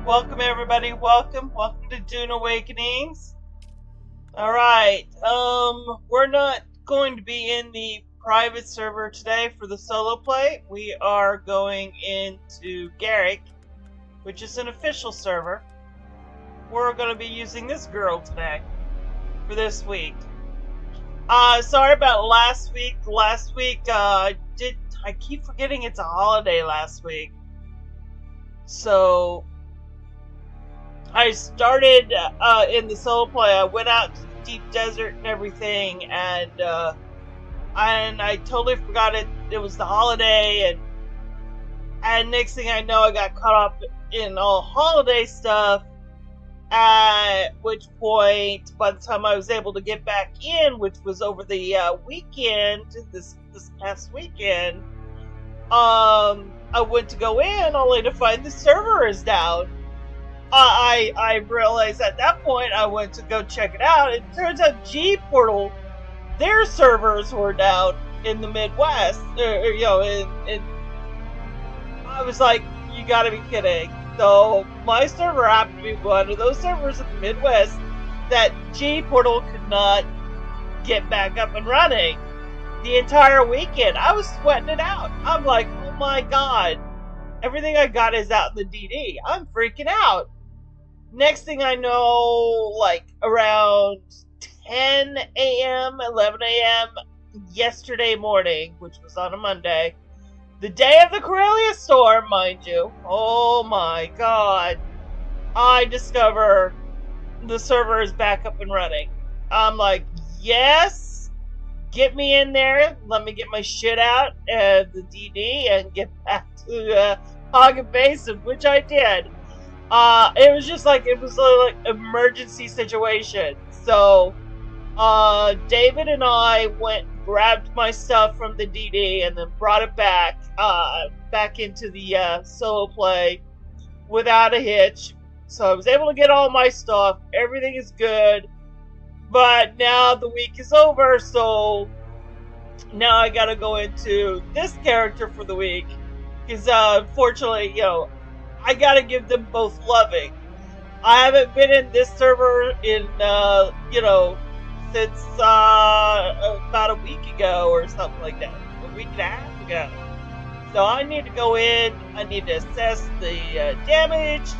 Welcome everybody, welcome to Dune Awakenings. Alright, we're not going to be in the private server today for the solo play. We are going into Garrick, which is an official server. We're going to be using this girl today for this week. Sorry about last week. I keep forgetting it's a holiday last week. So I started in the solo play. I went out to the deep desert and everything, and I totally forgot it was the holiday, and next thing I know, I got caught up in all holiday stuff. At which point, by the time I was able to get back in, which was over the weekend, this past weekend, I went to go in only to find the server is down. I realized at that point I went to go check it out. It turns out Gportal, their servers were down in the Midwest. I was like, you gotta be kidding. So my server happened to be one of those servers in the Midwest that Gportal could not get back up and running the entire weekend. I was sweating it out. I'm like, oh my god, everything I got is out in the DD. I'm freaking out. Next thing I know, like around 10 a.m., 11 a.m. yesterday morning, which was on a Monday, the day of the Corellia storm, mind you. Oh my god. I discover the server is back up and running. I'm like, yes, get me in there. Let me get my shit out of the DD and get back to HUGZ, which I did. It was just like, it was like emergency situation. So, David and I went, grabbed my stuff from the DD and then brought it back into the solo play without a hitch. So I was able to get all my stuff. Everything is good. But now the week is over, so now I gotta go into this character for the week. Because, unfortunately, I gotta give them both loving. I haven't been in this server in, since about a week ago or something like that. A week and a half ago. So I need to go in, I need to assess the damage.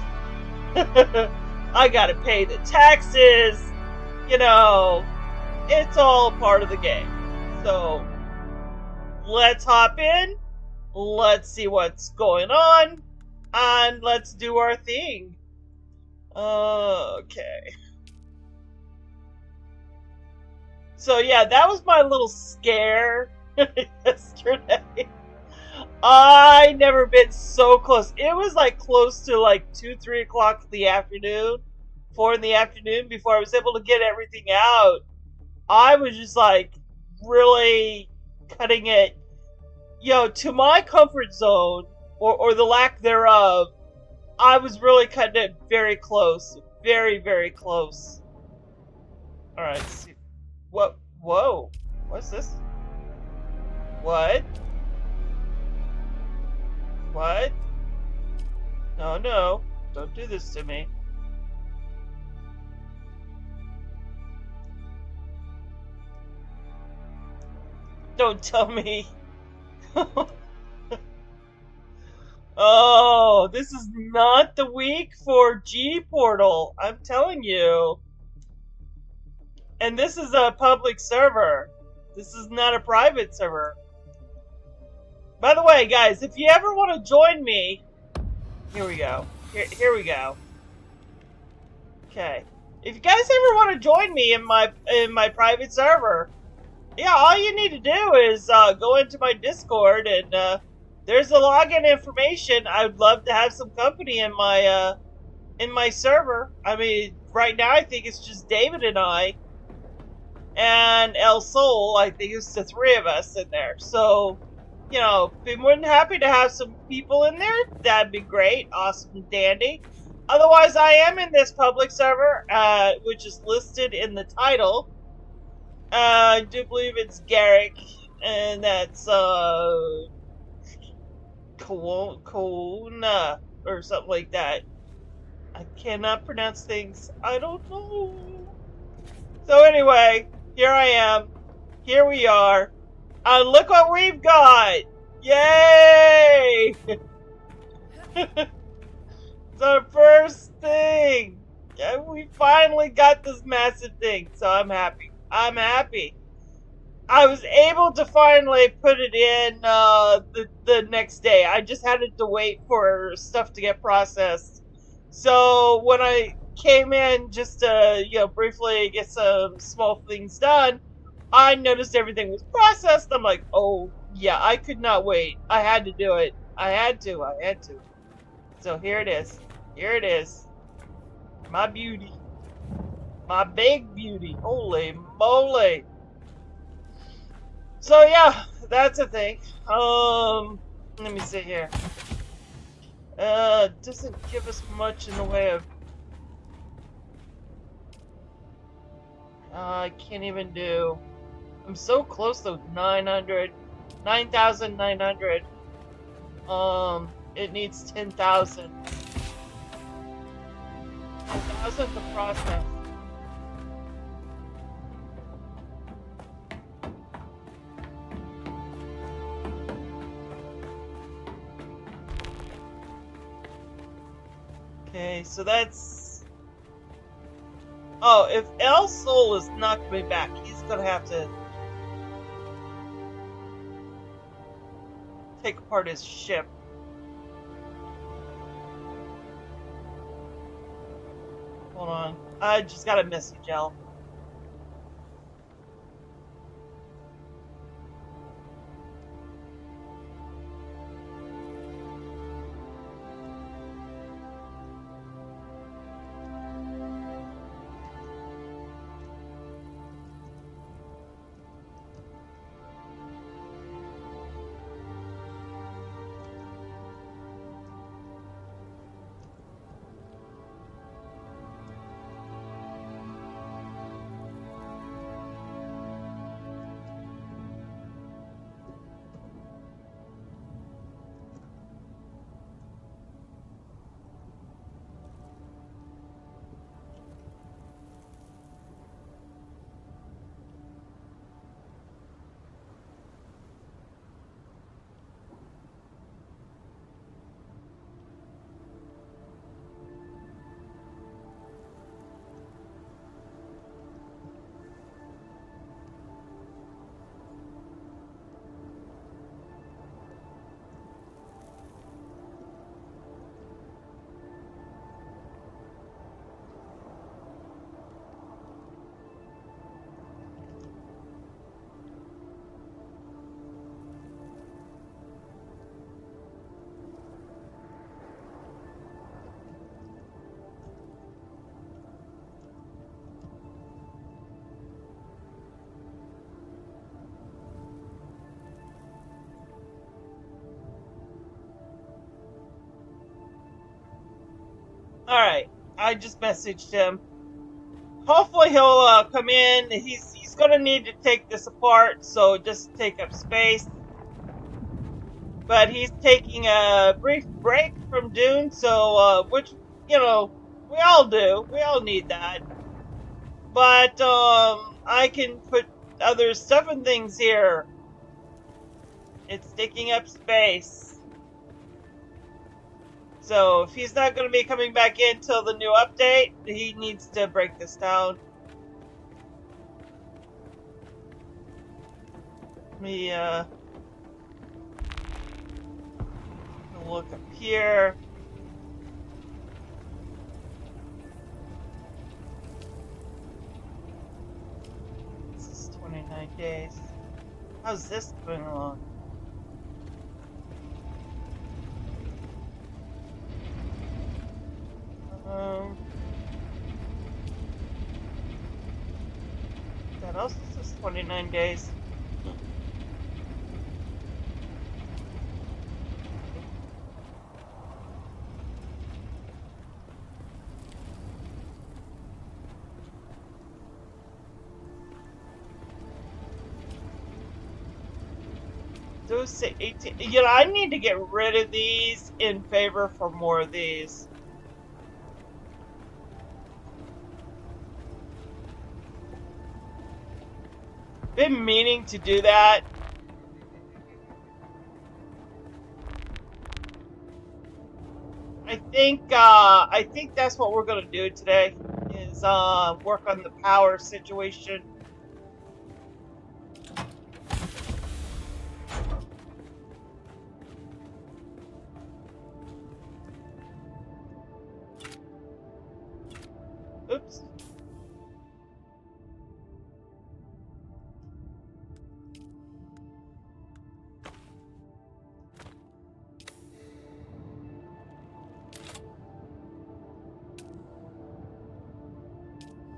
I gotta pay the taxes. It's all part of the game. So let's hop in. Let's see what's going on. And let's do our thing. Okay. So yeah, that was my little scare yesterday. I never been so close. It was like close to like 2-3 o'clock in the afternoon, 4 in the afternoon before I was able to get everything out. I was just like really cutting it, to my comfort zone. Or the lack thereof. I was really cutting it very close. Very, very close. Alright, let's see. What? Whoa. What's this? What? What? No. Don't do this to me. Don't tell me. Oh, this is not the week for Gportal. I'm telling you. And this is a public server. This is not a private server. By the way, guys, if you ever want to join me... Here we go. Here we go. Okay. If you guys ever want to join me in my private server, yeah, all you need to do is go into my Discord and... there's the login information. I would love to have some company in my server. I mean, right now I think it's just David and I, and El Sol. I think it's the 3 of us in there. So, be more than happy to have some people in there. That'd be great, awesome, and dandy. Otherwise, I am in this public server, which is listed in the title. I do believe it's Garrick, and that's Coanua or something like that. I cannot pronounce things. I don't know. So anyway, here I am. Here we are. Look what we've got! Yay! It's our first thing! Yeah, we finally got this massive thing, so I'm happy. I'm happy. I was able to finally put it in the next day. I just had to wait for stuff to get processed. So when I came in just to briefly get some small things done, I noticed everything was processed. I'm like, oh yeah, I could not wait. I had to do it. I had to. I had to. So here it is. Here it is. My beauty. My big beauty. Holy moly. So yeah, that's a thing. Let me see here. Doesn't give us much in the way of. I can't even do. I'm so close though. 900, 9,900. It needs 10,000. 10,000 to process. Okay, so that's. Oh, if El Sol is not coming back, he's gonna have to take apart his ship. Hold on. I just got a message, El. Alright, I just messaged him. Hopefully he'll come in. He's gonna need to take this apart, so just take up space. But he's taking a brief break from Dune, so which we all do. We all need that. But I can put other stuff and things here. It's taking up space. So if he's not going to be coming back in till the new update, he needs to break this down. Let me look up here. This is 29 days. How's this going along? That also says 29 days. Those say 18. I need to get rid of these in favor for more of these. Been meaning to do that. I think that's what we're gonna do today. Is work on the power situation. Oops.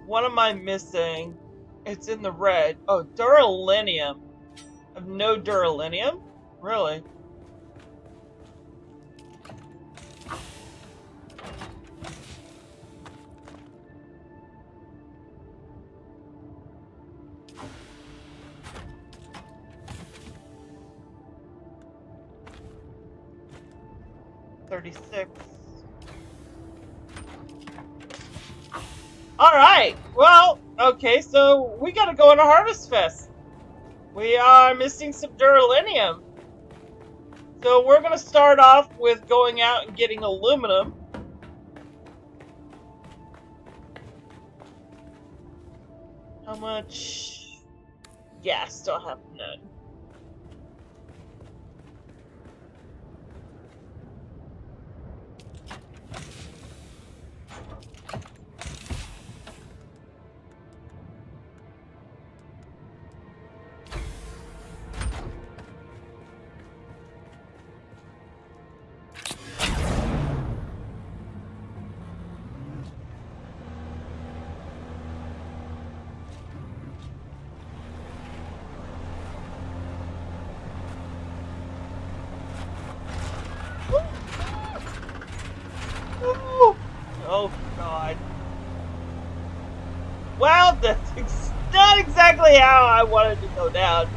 What am I missing? It's in the red. Oh, duralinium. I have no duralinium? Really? $36. Alright, well, okay, so we gotta go on a Harvest Fest. We are missing some duralinium. So we're gonna start off with going out and getting aluminum. How much? Yeah, still have none. Oh god. Well, that's not exactly how I wanted to go down.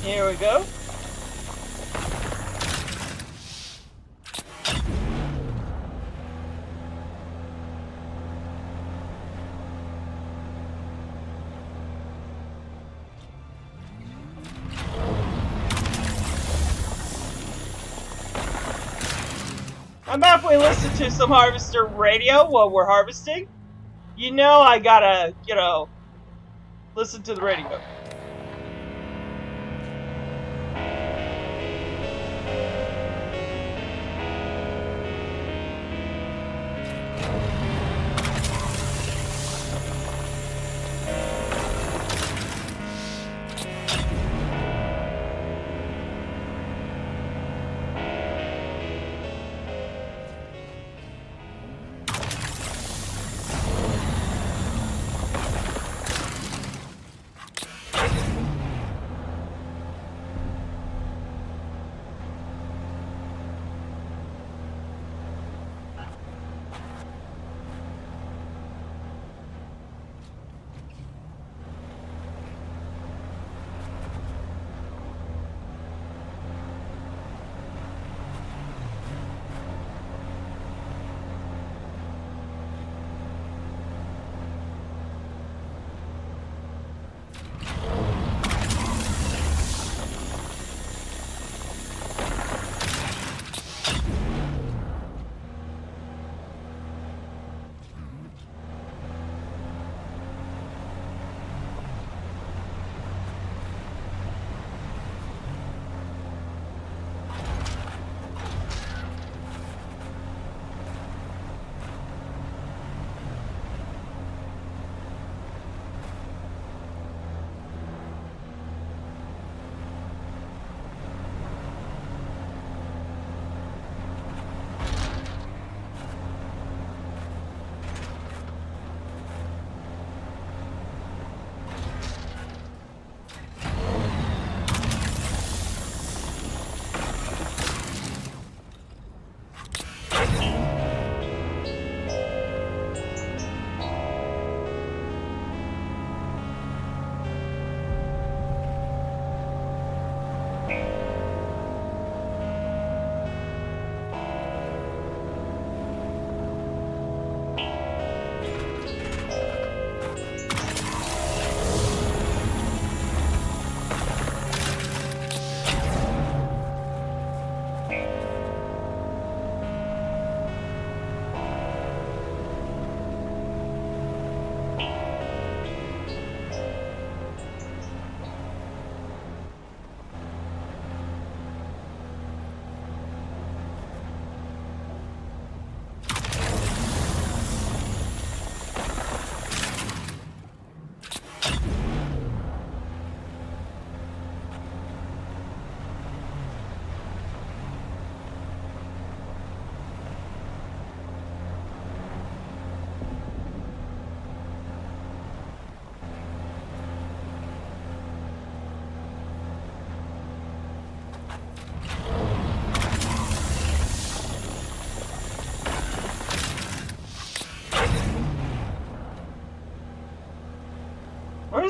Here we go. How about if we listen to some harvester radio while we're harvesting? You know I gotta, listen to the radio.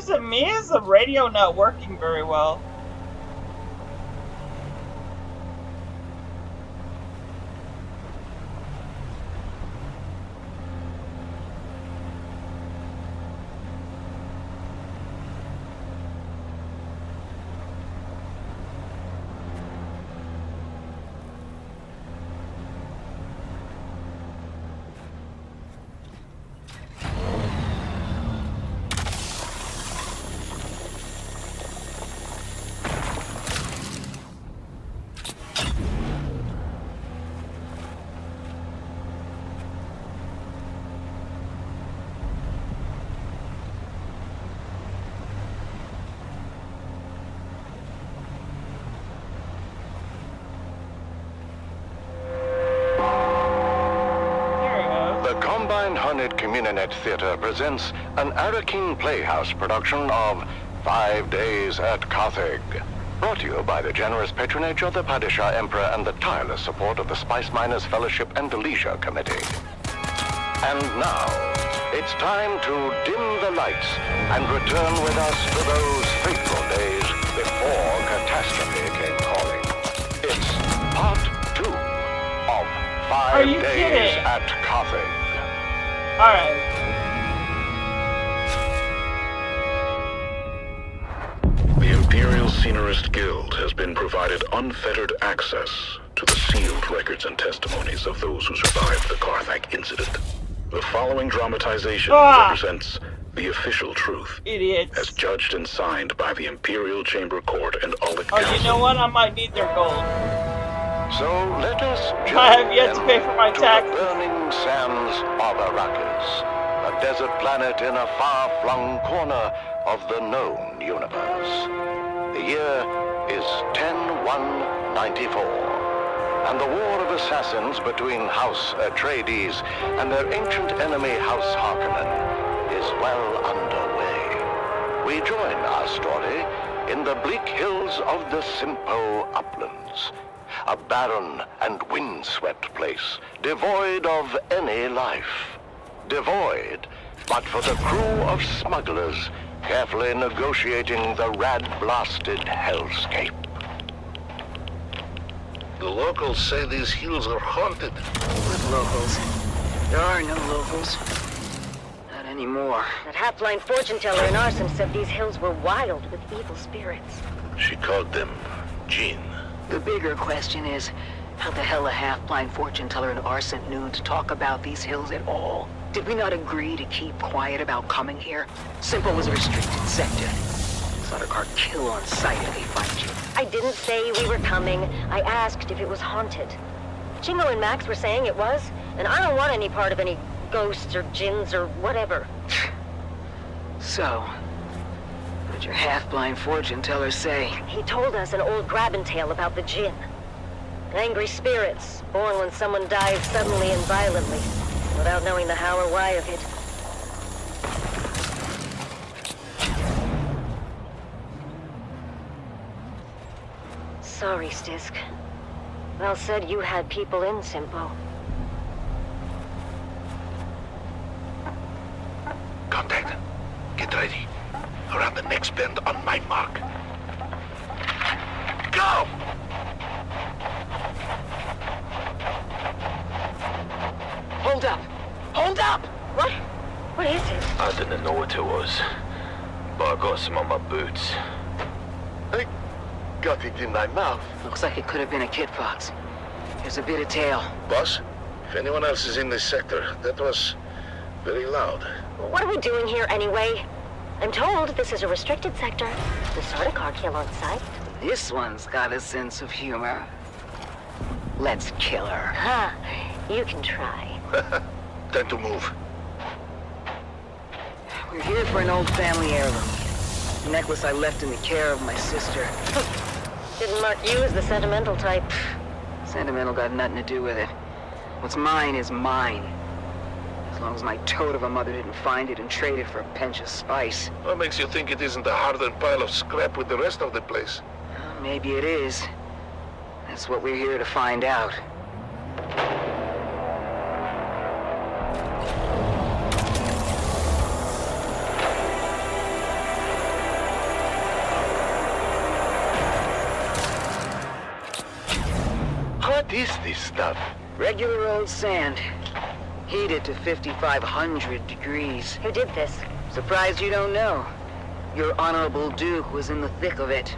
Is it me? Is the radio not working very well? Communinet Theatre presents an Arakeen Playhouse production of 5 Days at Carthage. Brought to you by the generous patronage of the Padishah Emperor and the tireless support of the Spice Miners Fellowship and the Leisure Committee. And now, it's time to dim the lights and return with us to those fateful days before catastrophe came calling. It's part 2 of 5 Days at Carthage. Alright. The Imperial Scenarist Guild has been provided unfettered access to the sealed records and testimonies of those who survived the Carthage incident. The following dramatization represents the official truth. Idiots. As judged and signed by the Imperial Chamber Court and Audit Council. Council. You know what? I might need their gold. So let us I have yet to pay for my taxes. The burning sands of Arrakis, a desert planet in a far-flung corner of the known universe. The year is 10-1-94, and the war of assassins between House Atreides and their ancient enemy House Harkonnen is well underway. We join our story in the bleak hills of the Simpo Uplands. A barren and windswept place, devoid of any life. Devoid, but for the crew of smugglers carefully negotiating the rad-blasted hellscape. The locals say these hills are haunted. What locals? There are no locals. Not anymore. That half-blind fortune teller in Arson said these hills were wild with evil spirits. She called them Jinn. The bigger question is, how the hell a half-blind fortune teller in Arson knew to talk about these hills at all? Did we not agree to keep quiet about coming here? Simple was a restricted sector. Sardaukar kill on sight if they find you. I didn't say we were coming. I asked if it was haunted. Chingo and Max were saying it was, and I don't want any part of any ghosts or jinns or whatever. So, what did your half-blind fortune teller say? He told us an old grabbing tale about the Jinn. Angry spirits, born when someone dies suddenly and violently, without knowing the how or why of it. Sorry, Stisk. Val said you had people in Simpo. Contact. Get ready. Around the next bend on my mark. Go! Hold up! Hold up! What? What is it? I didn't know what it was, but I got some on my boots. I got it in my mouth. Looks like it could have been a kit fox. There's a bit of tail. Boss, if anyone else is in this sector, that was very loud. What are we doing here anyway? I'm told this is a restricted sector. The Sardaukar kill on sight. This one's got a sense of humor. Let's kill her. Ha! You can try. Time to move. We're here for an old family heirloom. A necklace I left in the care of my sister. Didn't mark you as the sentimental type. Sentimental got nothing to do with it. What's mine is mine. As long as my toad of a mother didn't find it and trade it for a pinch of spice. What makes you think it isn't a hardened pile of scrap with the rest of the place? Well, maybe it is. That's what we're here to find out. What is this stuff? Regular old sand. Heated to 5,500 degrees. Who did this? Surprised you don't know. Your Honorable Duke was in the thick of it.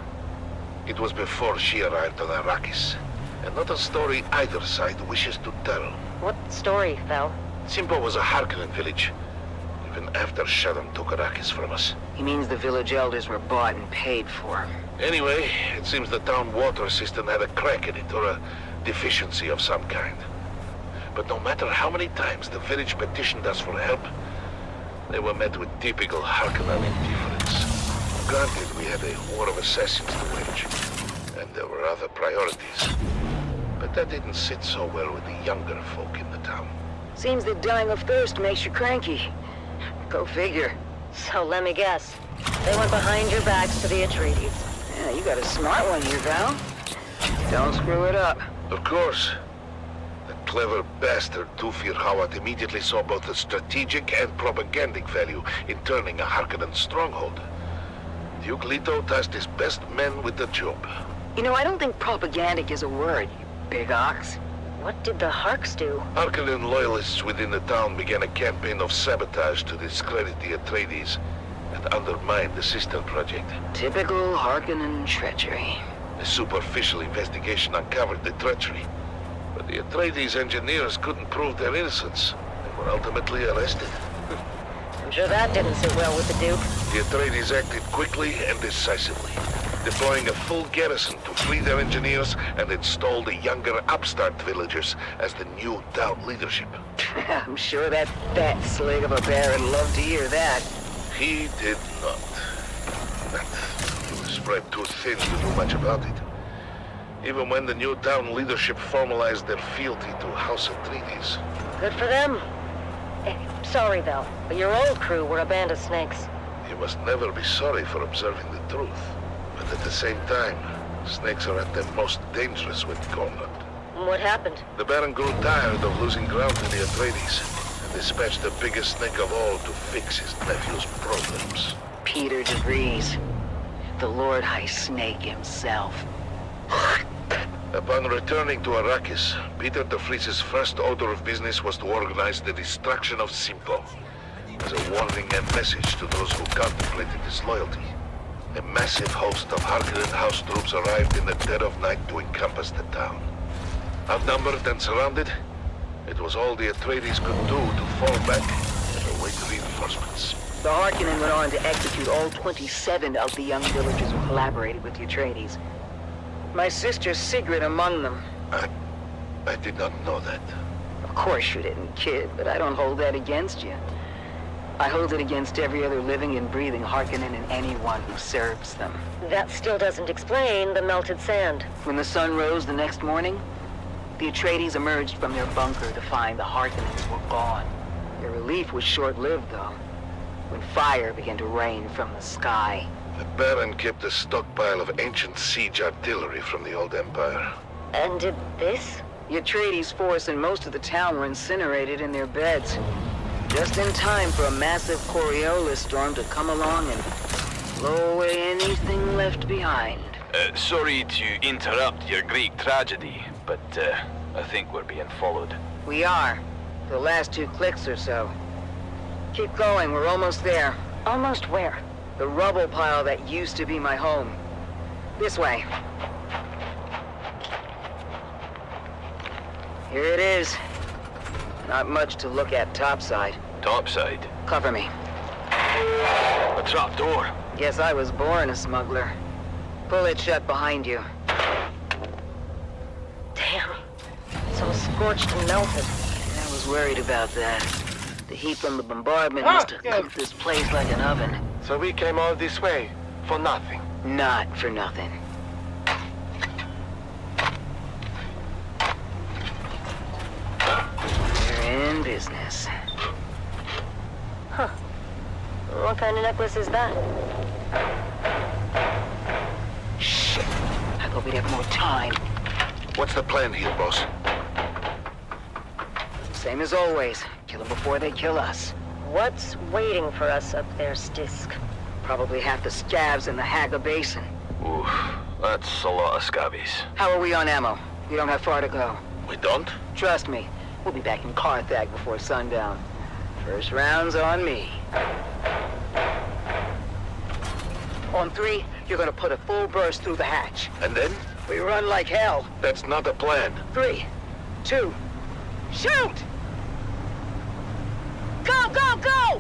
It was before she arrived on Arrakis. And not a story either side wishes to tell. What story, Val? Simpo was a Harkonnen village, even after Shaddam took Arrakis from us. He means the village elders were bought and paid for. Anyway, it seems the town water system had a crack in it, or a deficiency of some kind. But no matter how many times the village petitioned us for help, they were met with typical Harkonnen indifference. Granted, we had a war of assassins to wage, and there were other priorities. But that didn't sit so well with the younger folk in the town. Seems that dying of thirst makes you cranky. Go figure. So let me guess. They went behind your backs to the Atreides. Yeah, you got a smart one here, Val. Don't screw it up. Of course. The clever bastard Tufir Hawat immediately saw both the strategic and propagandic value in turning a Harkonnen stronghold. Duke Leto tasked his best men with the job. You know, I don't think propagandic is a word, you big ox. What did the Harks do? Harkonnen loyalists within the town began a campaign of sabotage to discredit the Atreides and undermine the sister project. Typical Harkonnen treachery. A superficial investigation uncovered the treachery, but the Atreides engineers couldn't prove their innocence and were ultimately arrested. I'm sure that didn't sit well with the Duke. The Atreides acted quickly and decisively, deploying a full garrison to free their engineers and install the younger upstart villagers as the new town leadership. I'm sure that fat slig of a baron loved to hear that. He did not. But he was spread too thin to do much about it. Even when the new town leadership formalized their fealty to House Atreides. Good for them. Sorry, Val, but your old crew were a band of snakes. You must never be sorry for observing the truth. But at the same time, snakes are at their most dangerous when cornered. What happened? The Baron grew tired of losing ground to the Atreides, and dispatched the biggest snake of all to fix his nephew's problems. Peter DeVries, the Lord High Snake himself. Upon returning to Arrakis, Peter de Vries's first order of business was to organize the destruction of Simpo, as a warning and message to those who contemplated disloyalty. A massive host of Harkonnen house troops arrived in the dead of night to encompass the town. Outnumbered and surrounded, it was all the Atreides could do to fall back and await reinforcements. The Harkonnen went on to execute all 27 of the young villagers who collaborated with the Atreides. My sister Sigrid among them. I did not know that. Of course you didn't, kid, but I don't hold that against you. I hold it against every other living and breathing Harkonnen and anyone who serves them. That still doesn't explain the melted sand. When the sun rose the next morning, the Atreides emerged from their bunker to find the Harkonnens were gone. Their relief was short-lived, though, when fire began to rain from the sky. The Baron kept a stockpile of ancient siege artillery from the old Empire. And did this? The Atreides force and most of the town were incinerated in their beds. Just in time for a massive Coriolis storm to come along and blow away anything left behind. Sorry to interrupt your Greek tragedy, but I think we're being followed. We are. The last 2 clicks or so. Keep going, we're almost there. Almost where? The rubble pile that used to be my home. This way. Here it is. Not much to look at topside. Topside? Cover me. A trapdoor. Guess I was born a smuggler. Pull it shut behind you. Damn. So scorched and melted. I was worried about that. The heat from the bombardment must have cooked this place like an oven. So we came all this way for nothing. Not for nothing. We're in business. Huh. What kind of necklace is that? Shit. I thought we'd have more time. What's the plan here, boss? Same as always. Kill them before they kill us. What's waiting for us up there, Stisk? Probably half the scavs in the Haga Basin. Oof, that's a lot of scabbies. How are we on ammo? You don't have far to go. We don't? Trust me, we'll be back in Carthag before sundown. First round's on me. On 3, you're gonna put a full burst through the hatch. And then? We run like hell. That's not a plan. 3, 2, shoot! Go, go, go!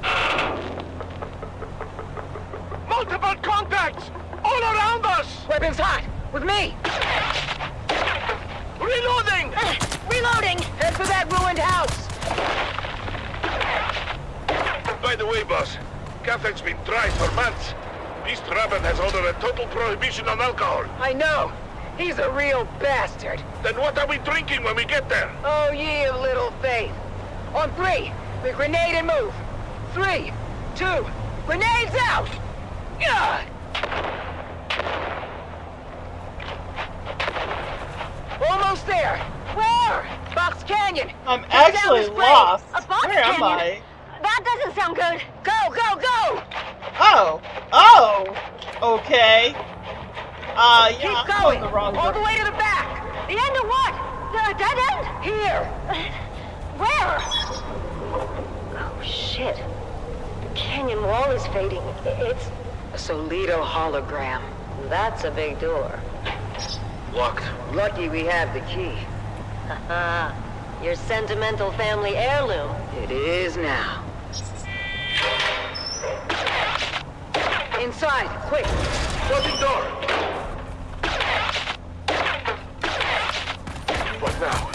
Multiple contacts! All around us! Weapons hot! With me! Reloading! Reloading! Head for that ruined house! By the way, boss, Carthag's been dry for months. Beast Rabbit has ordered a total prohibition on alcohol. I know! He's a real bastard! Then what are we drinking when we get there? Oh, ye of little faith! On 3, we grenade and move! 3, 2, grenades out! Yeah! Almost there! Where? Box Canyon! I'm Head down actually this way. lost. A box Where am canyon? I? That doesn't sound good. Go, go, go! Oh. Oh. Okay. Yeah, Keep I'm going! the wrong All the direction. way to the back! The end of what? The dead end? Here! Where? Oh, shit. The canyon wall is fading. It's... A Solito hologram. That's a big door. Locked. Lucky we have the key. Haha. Your sentimental family heirloom. It is now. Inside, quick! Closing door. What now?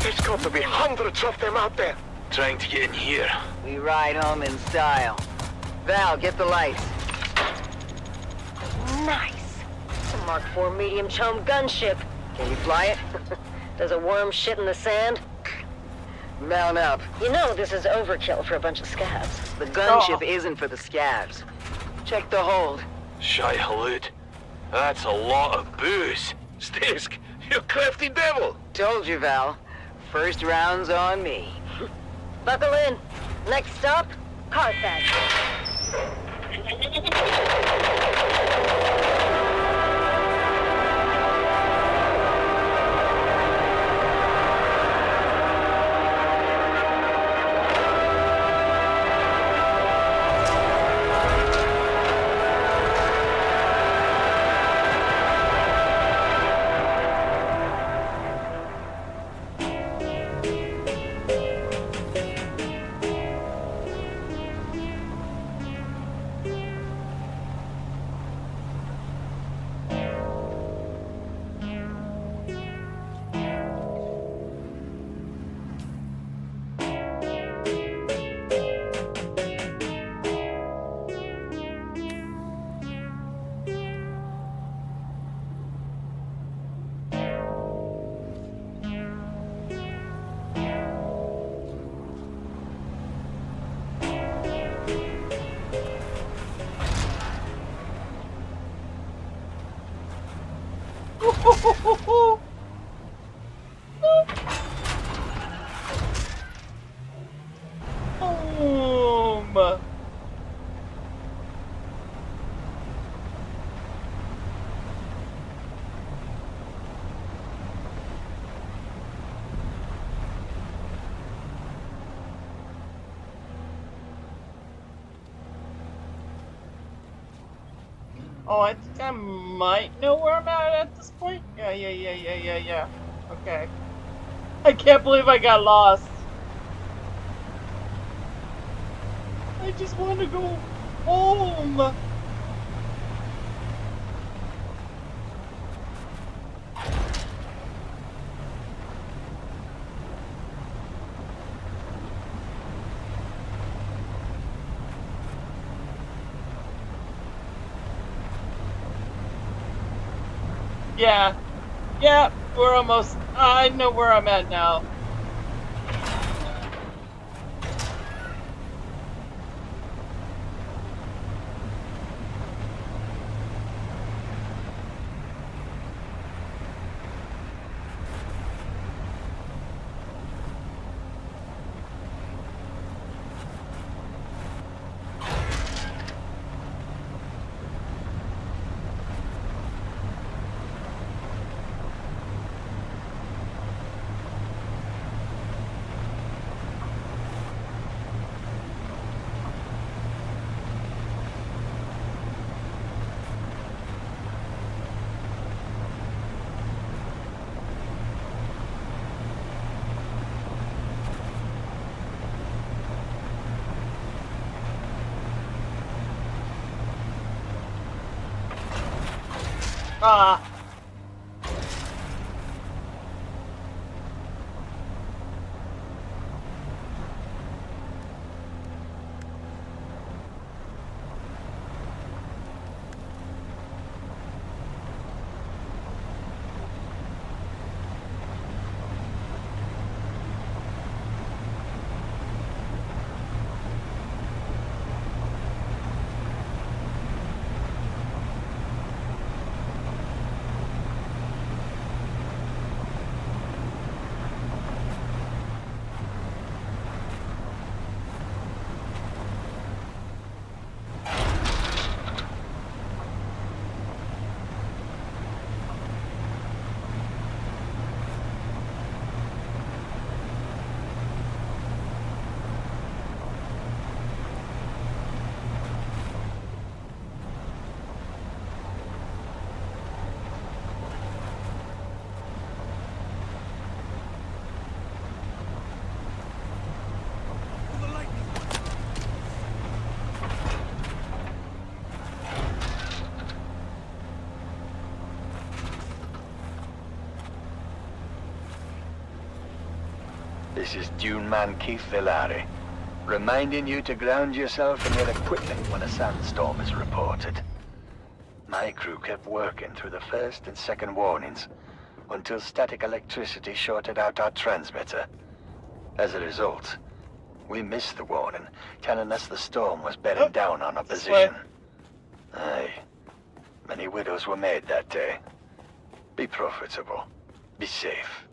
There's got to be hundreds of them out there. Trying to get in here. We ride home in style. Val, get the lights. Nice. It's a Mark IV medium chome gunship. Can you fly it? Does a worm shit in the sand? Mount up. You know this is overkill for a bunch of scabs. The gunship isn't for the scabs. Check the hold. Shaihulud. That's a lot of booze. Stisk, you crafty devil. Told you, Val. First round's on me. Buckle in. Next stop, Carthag. Boom. Oh, I think I might know where I'm at this point. Yeah. Okay. I can't believe I got lost. I just want to go home. Yeah, we're almost, I know where I'm at now. Ah. This is Dune man Keith Villari, reminding you to ground yourself and your equipment when a sandstorm is reported. My crew kept working through the first and second warnings until static electricity shorted out our transmitter. As a result, we missed the warning, telling us the storm was bearing down on our position. Aye. Many widows were made that day. Be profitable. Be safe.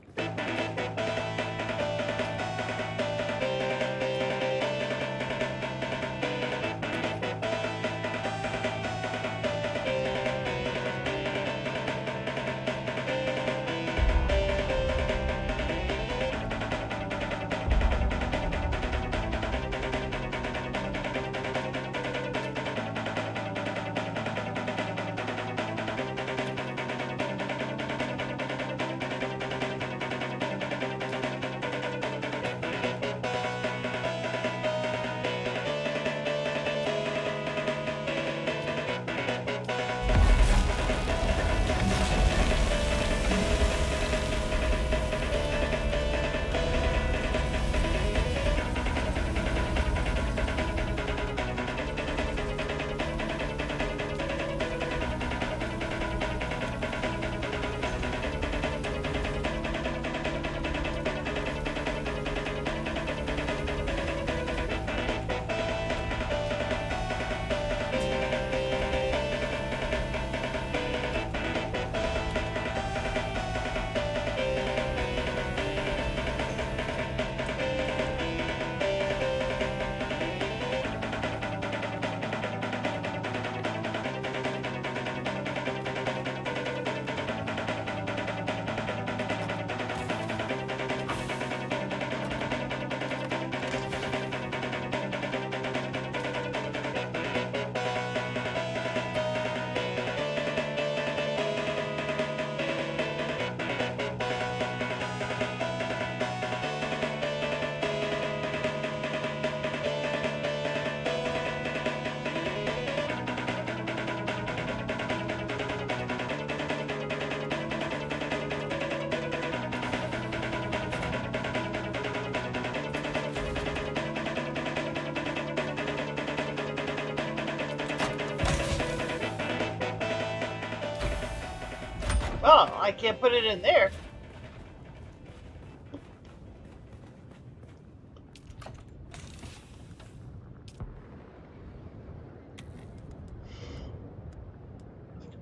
Oh, I can't put it in there.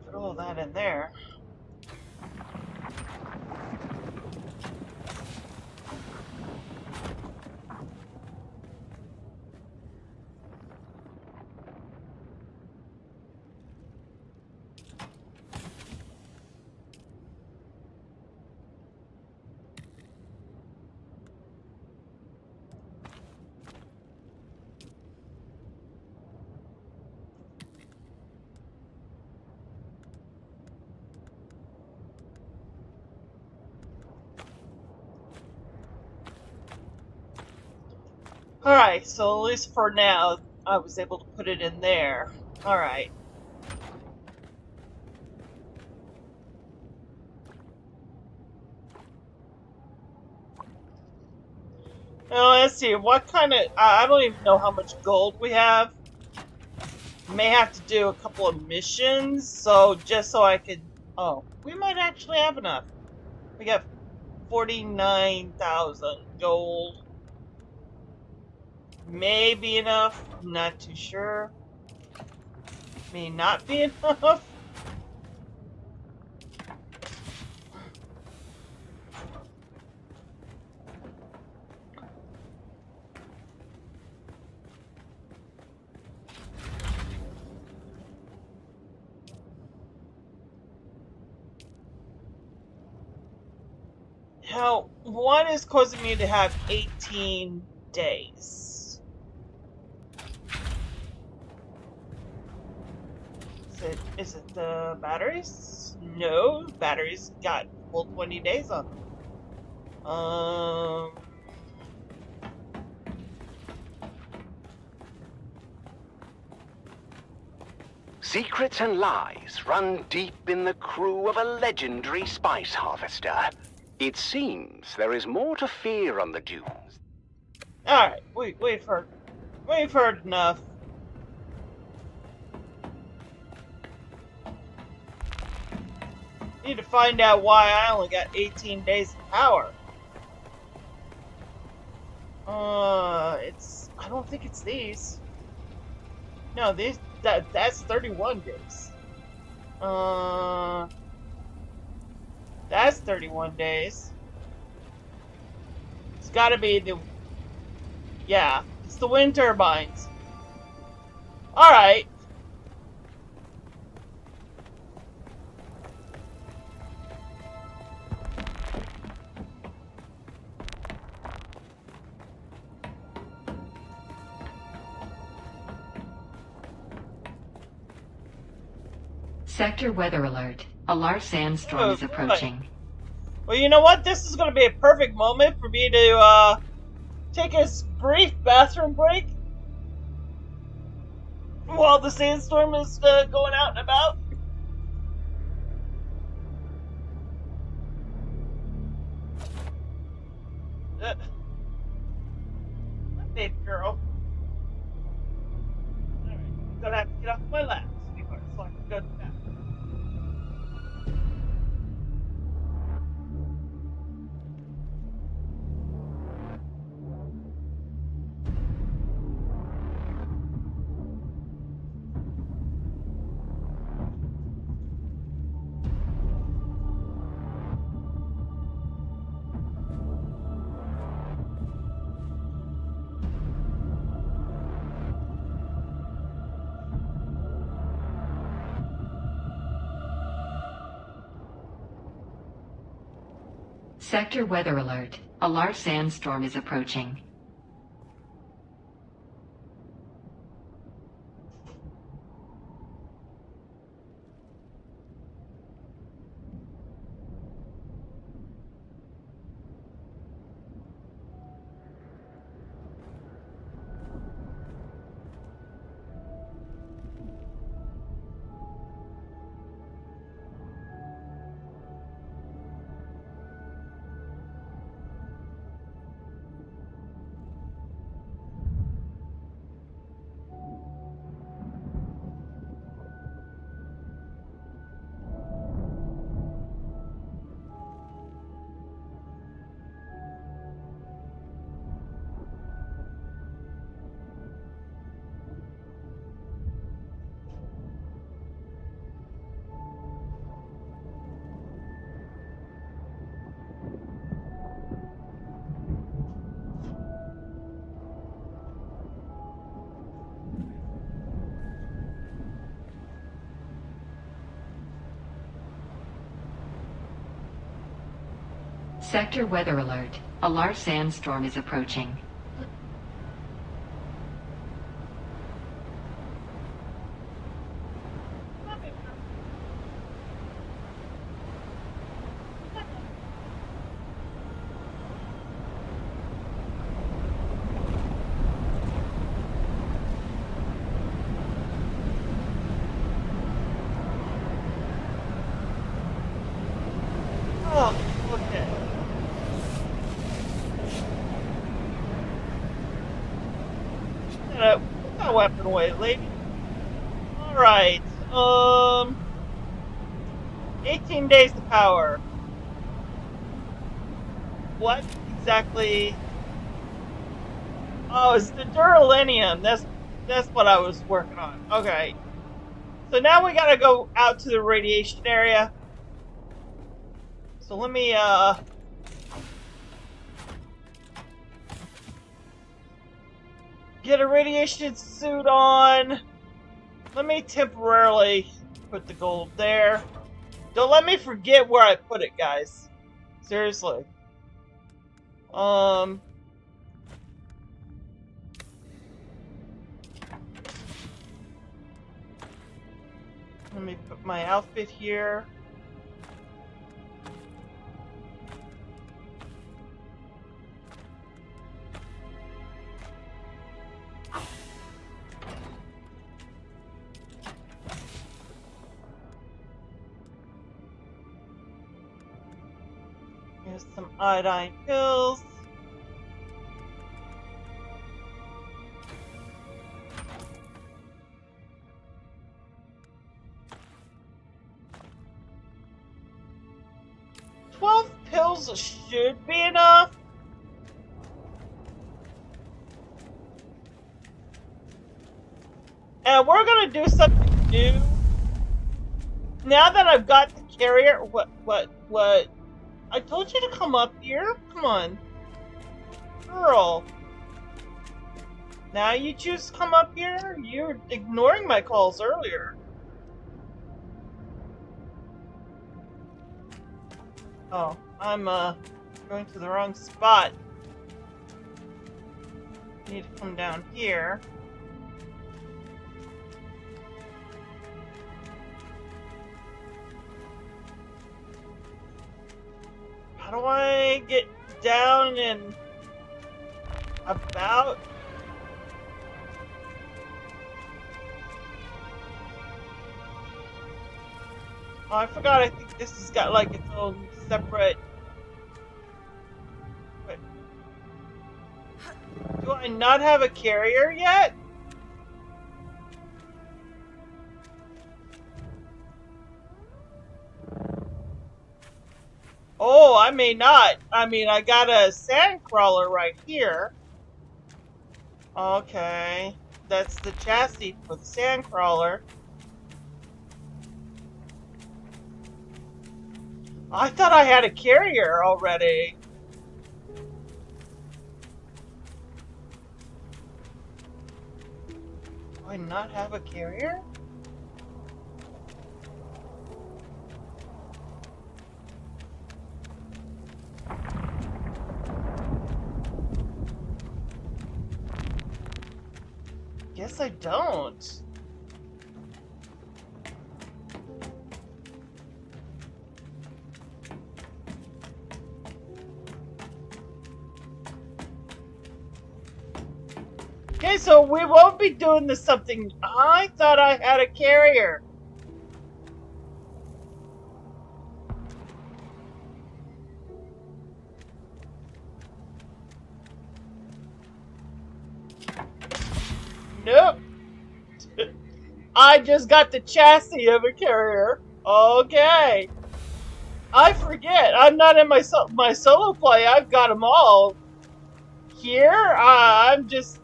Put all that in there. Alright, so at least for now, I was able to put it in there. Alright. Let's see. What kind of... I don't even know how much gold we have. May have to do a couple of missions, so just so I could... Oh, we might actually have enough. We got 49,000 gold. Maybe enough. I'm not too sure. May not be enough. Now, one is causing me to have 18 days. Is it the batteries? No, batteries got full 20 days on them. Secrets and lies run deep in the crew of a legendary spice harvester. It seems there is more to fear on the dunes. Alright, we've heard enough. Need to find out why I only got 18 days of power. I don't think it's these. No, that's 31 days. That's 31 days. It's gotta be the... Yeah, it's the wind turbines. Alright. Sector weather alert. A large sandstorm is approaching. Well, you know what? This is going to be a perfect moment for me to take a brief bathroom break while the sandstorm is going out and about. Baby girl. Alright, I'm going to have to get off my lap, sweetheart, so I can go to the bathroom. Sector weather alert. A large sandstorm is approaching. Sector weather alert. A large sandstorm is approaching. that weapon away, lady. Alright, 18 days to power. What exactly? Oh, it's the Duralinium. That's what I was working on. Okay. So now we gotta go out to the radiation area. So let me, get a radiation suit on. Let me temporarily put the gold there. Don't let me forget where I put it, guys. Seriously. Let me put my outfit here. Here's some iodine pills. Should be enough. And we're gonna do something new. Now that I've got the carrier, what? I told you to come up here. Come on. Girl. Now you choose to come up here? You're ignoring my calls earlier. Oh, I'm going to the wrong spot. Need to come down here. How do I get down and about? Oh, I forgot. I think this has got like its own separate. Wait. Do I not have a carrier yet? Oh, I may not. I mean, I got a sand crawler right here. Okay. That's the chassis for the sand crawler. I thought I had a carrier already. Do I not have a carrier? Guess I don't. Okay, so we won't be doing this something. I thought I had a carrier. Nope. I just got the chassis of a carrier. Okay. I forget. I'm not in my solo play. I've got them all. Here, I'm just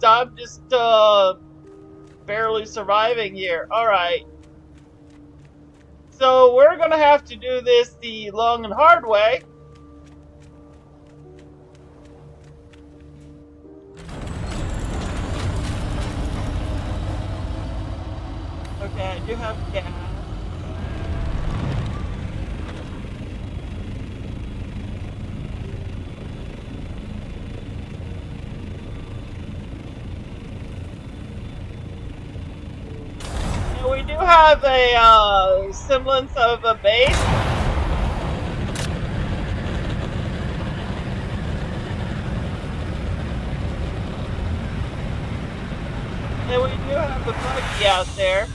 barely surviving here. All right. So we're gonna have to do this the long and hard way. Okay, I do have gas. We do have a semblance of a base. And we do have a buggy out there.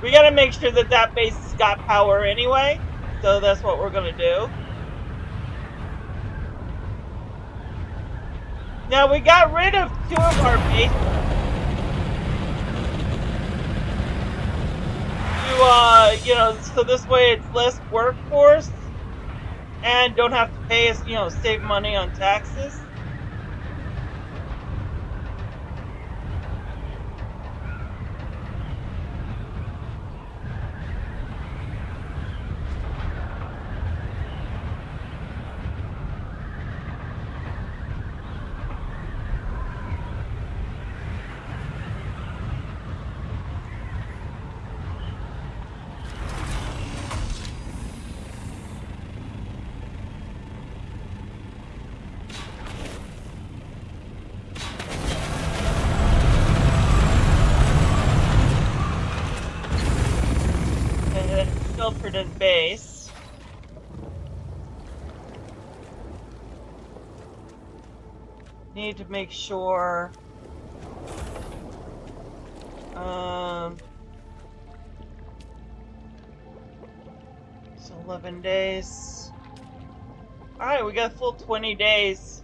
We gotta make sure that that base has got power anyway, so that's what we're gonna do. Now, we got rid of 2 of our bases to, you know, so this way it's less workforce and don't have to pay us, you know, save money on taxes. Filtered in base. Need to make sure it's 11 days. Alright, we got a full 20 days.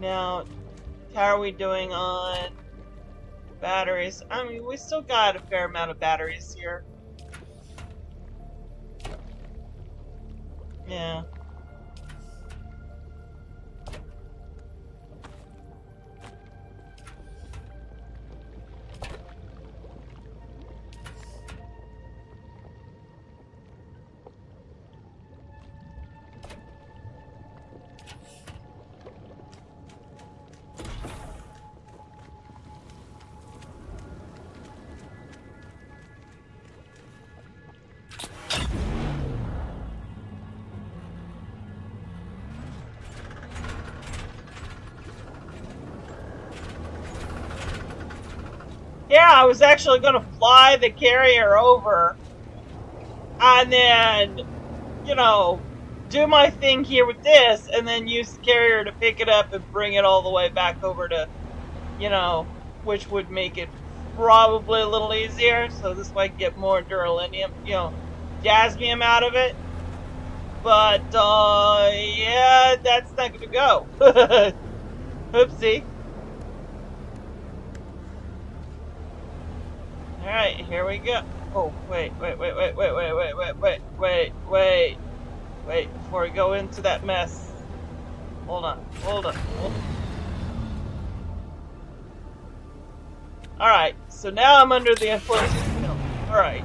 Now, how are we doing on batteries? I mean, we still got a fair amount of batteries here. Yeah. Yeah, I was actually going to fly the carrier over and then, you know, do my thing here with this and then use the carrier to pick it up and bring it all the way back over to, you know, which would make it probably a little easier. So this way I get more duralinium, you know, jasmium out of it. But, yeah, that's not going to go. Oopsie. Alright, here we go. Oh, wait, before we go into that mess. Hold on. Alright, so now I'm under the influence of milk. Alright.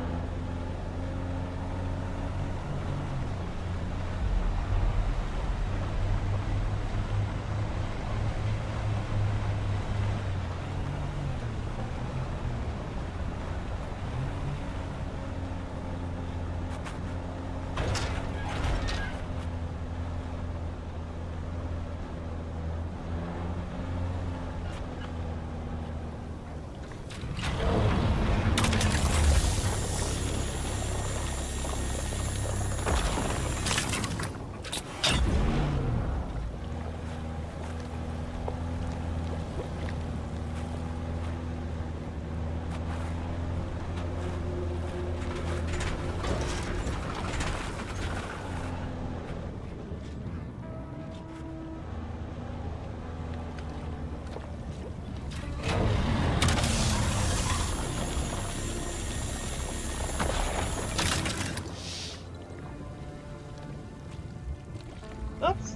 Oops.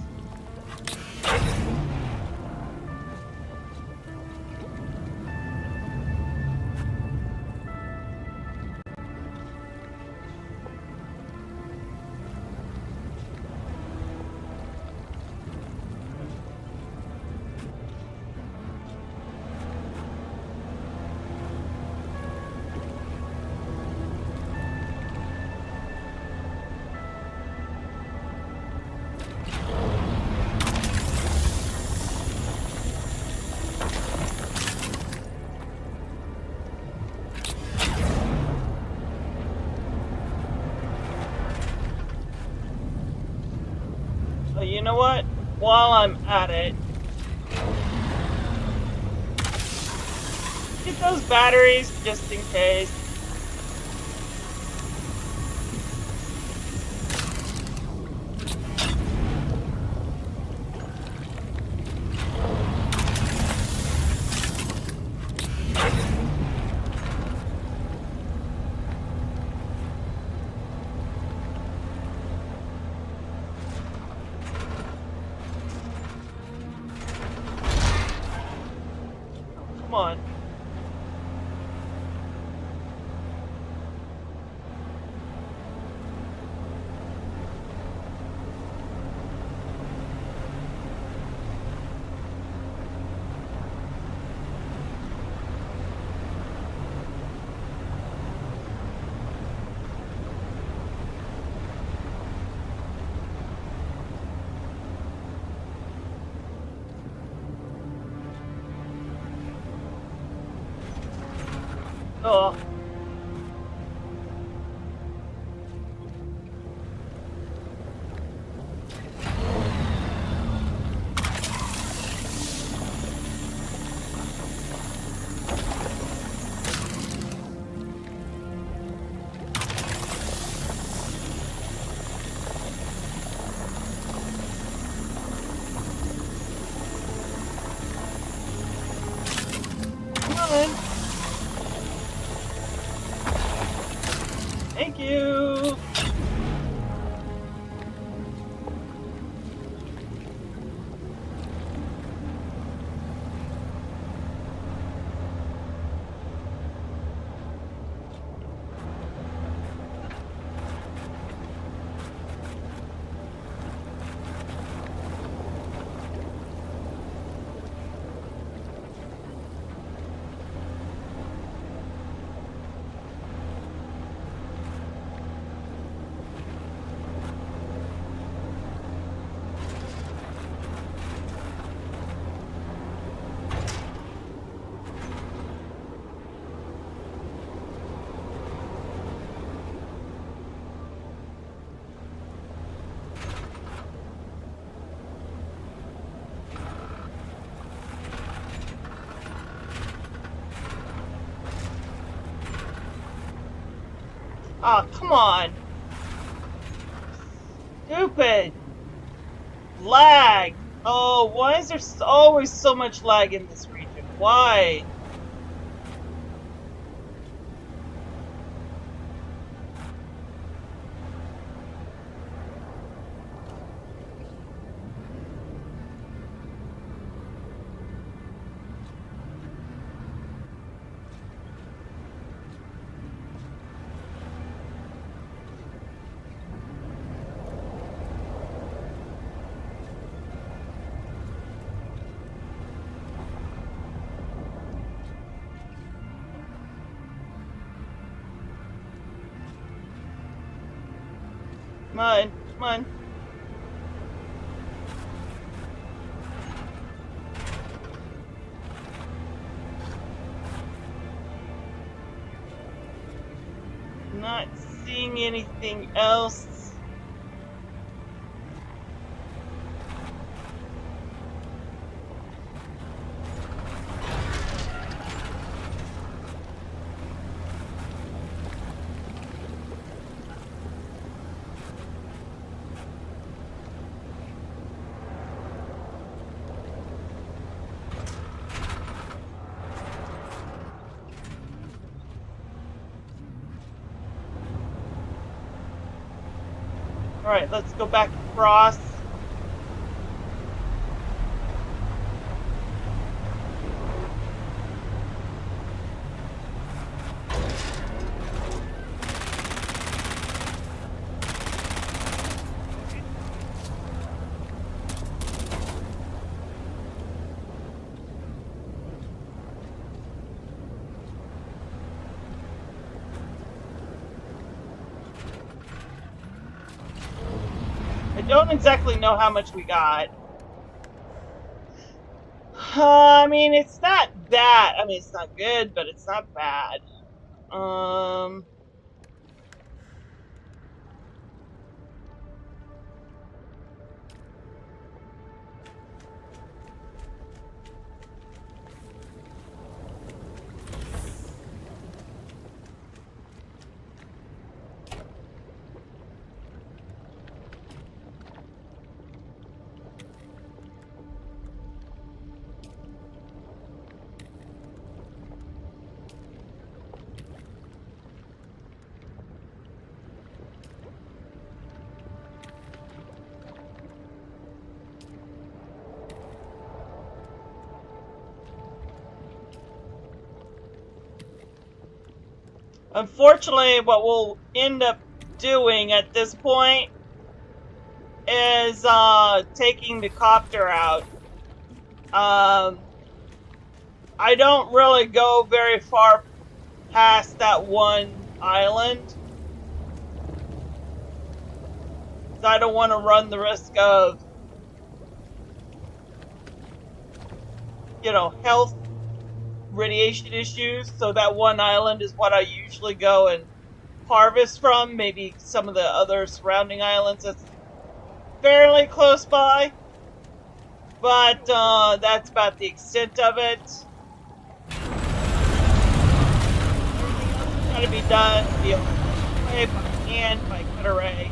You know what? While I'm at it, Get those batteries just in case. Come on. Oh. Come on. Thank you. Oh, come on. Stupid. Lag. Oh, why is there always so much lag in this region? Why? Come on, come on. Not seeing anything else. Alright, let's go back across. I don't exactly know how much we got. I mean, it's not bad. I mean, it's not good, but it's not bad. Unfortunately, what we'll end up doing at this point is taking the copter out. I don't really go very far past that one island. So I don't want to run the risk of, health radiation issues. So that one island is what I usually go and harvest from. Maybe some of the other surrounding islands that's fairly close by. But that's about the extent of it. Everything else has got to be done via by hand, by cutter ray.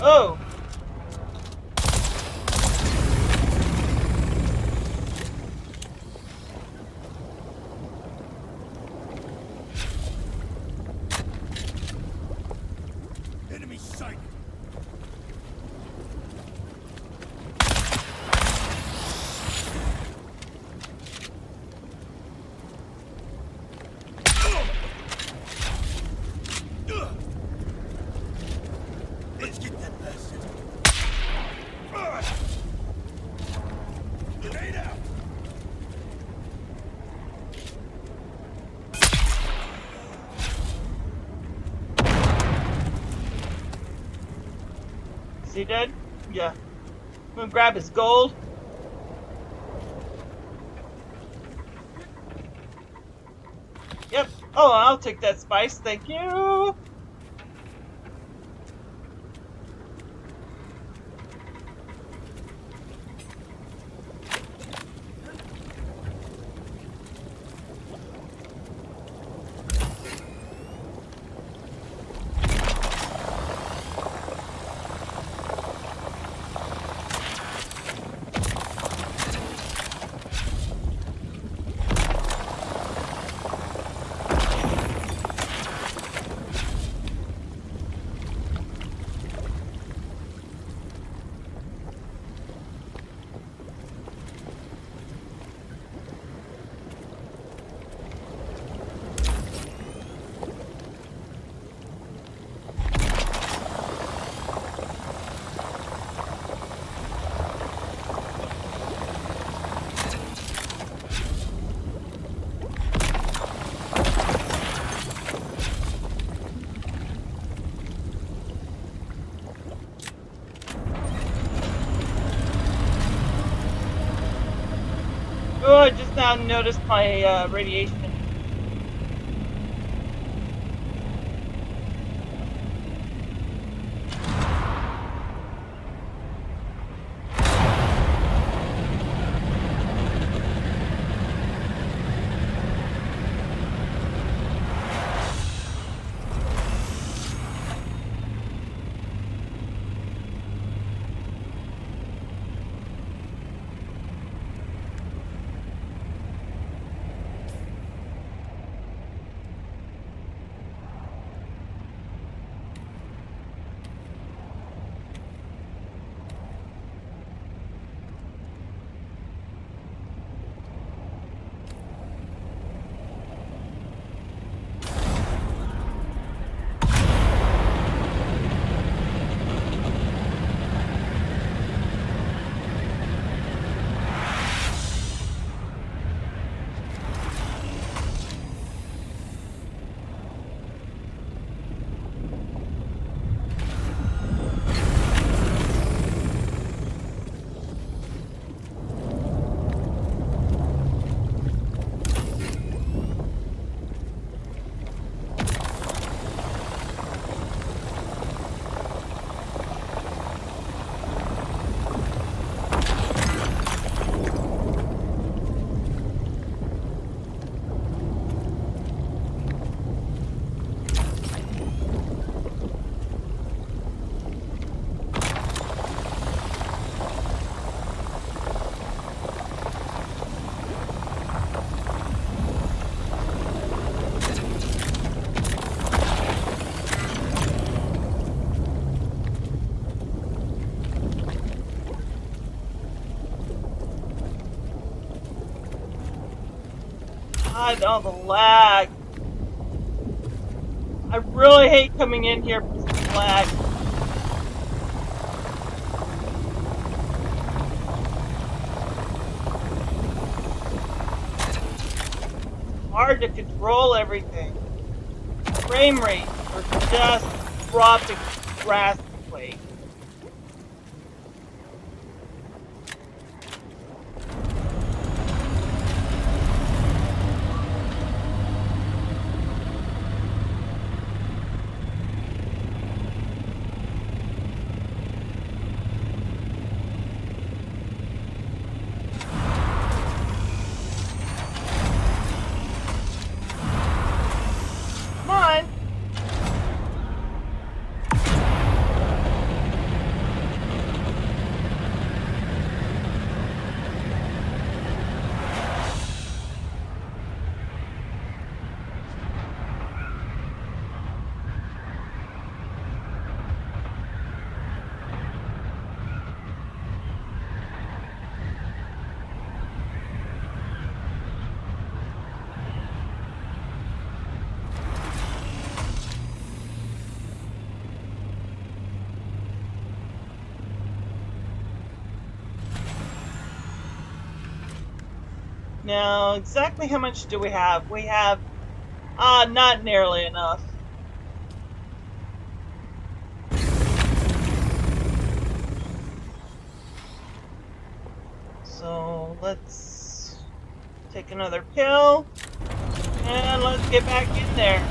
Oh! Enemy sighted. Let's get that bastard. Grenade out. Is he dead? Yeah. I'm gonna grab his gold. Yep. Oh, I'll take that spice. Thank you. Oh, I just now noticed my radiation. God, all the lag. I really hate coming in here because of the lag. Hard to control everything. Frame rate are just dropping drastically. Now, exactly how much do we have? We have, not nearly enough. So, let's take another pill, and let's get back in there.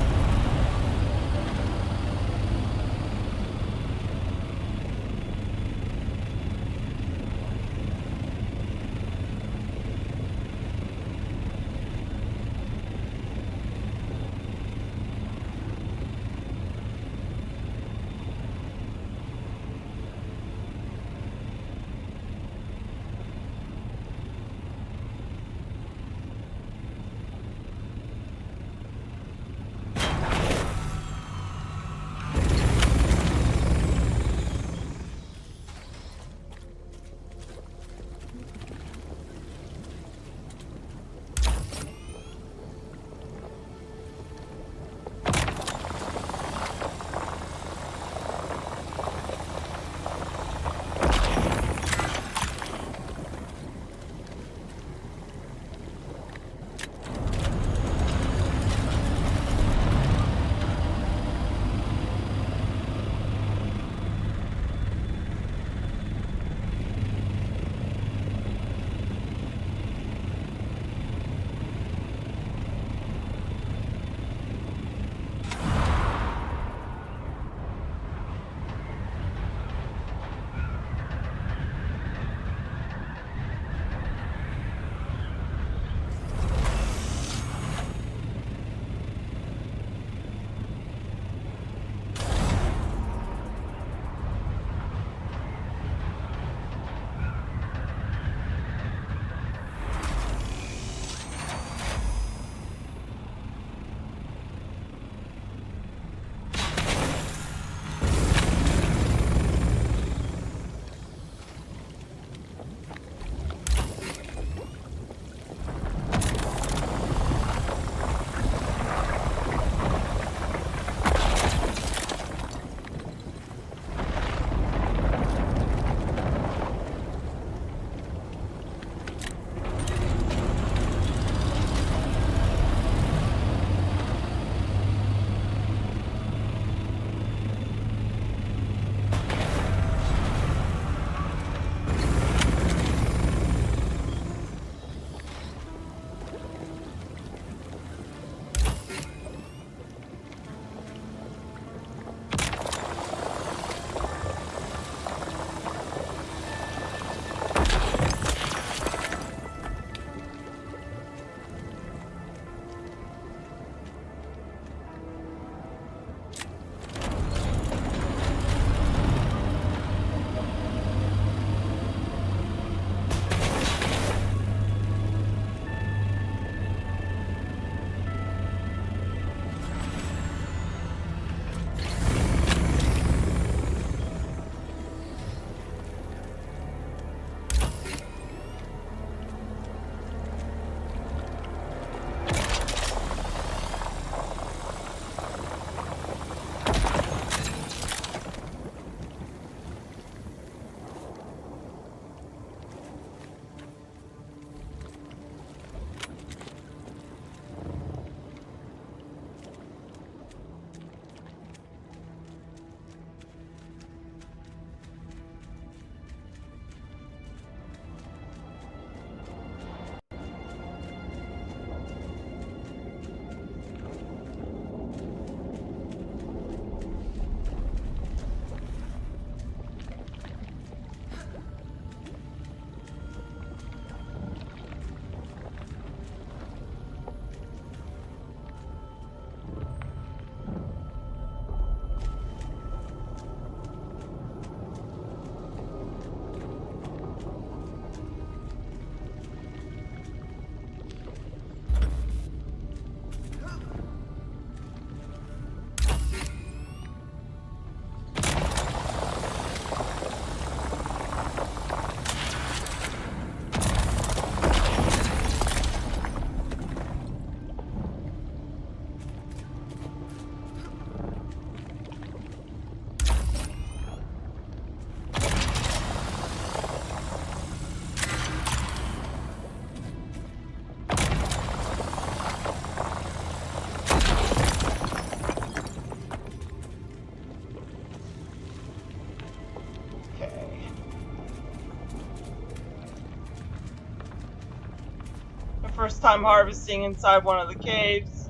first time harvesting inside one of the caves.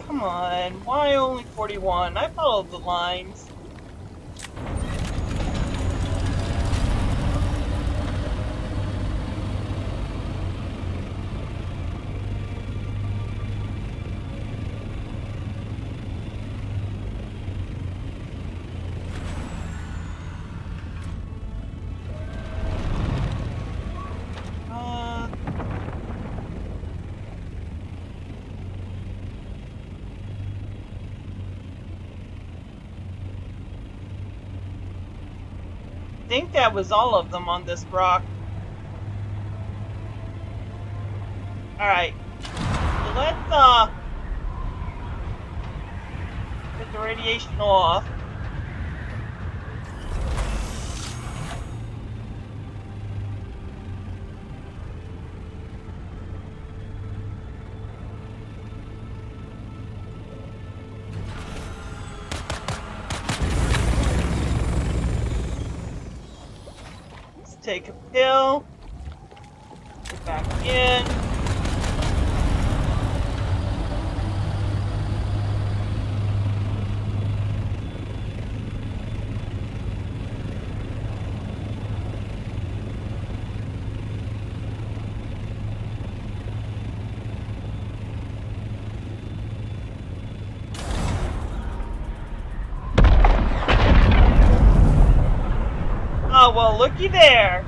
Come on, why only 41? I followed the lines. I think that was all of them on this rock. Alright. So let's get the radiation off. Take a pill, get back in. Oh, well, looky there.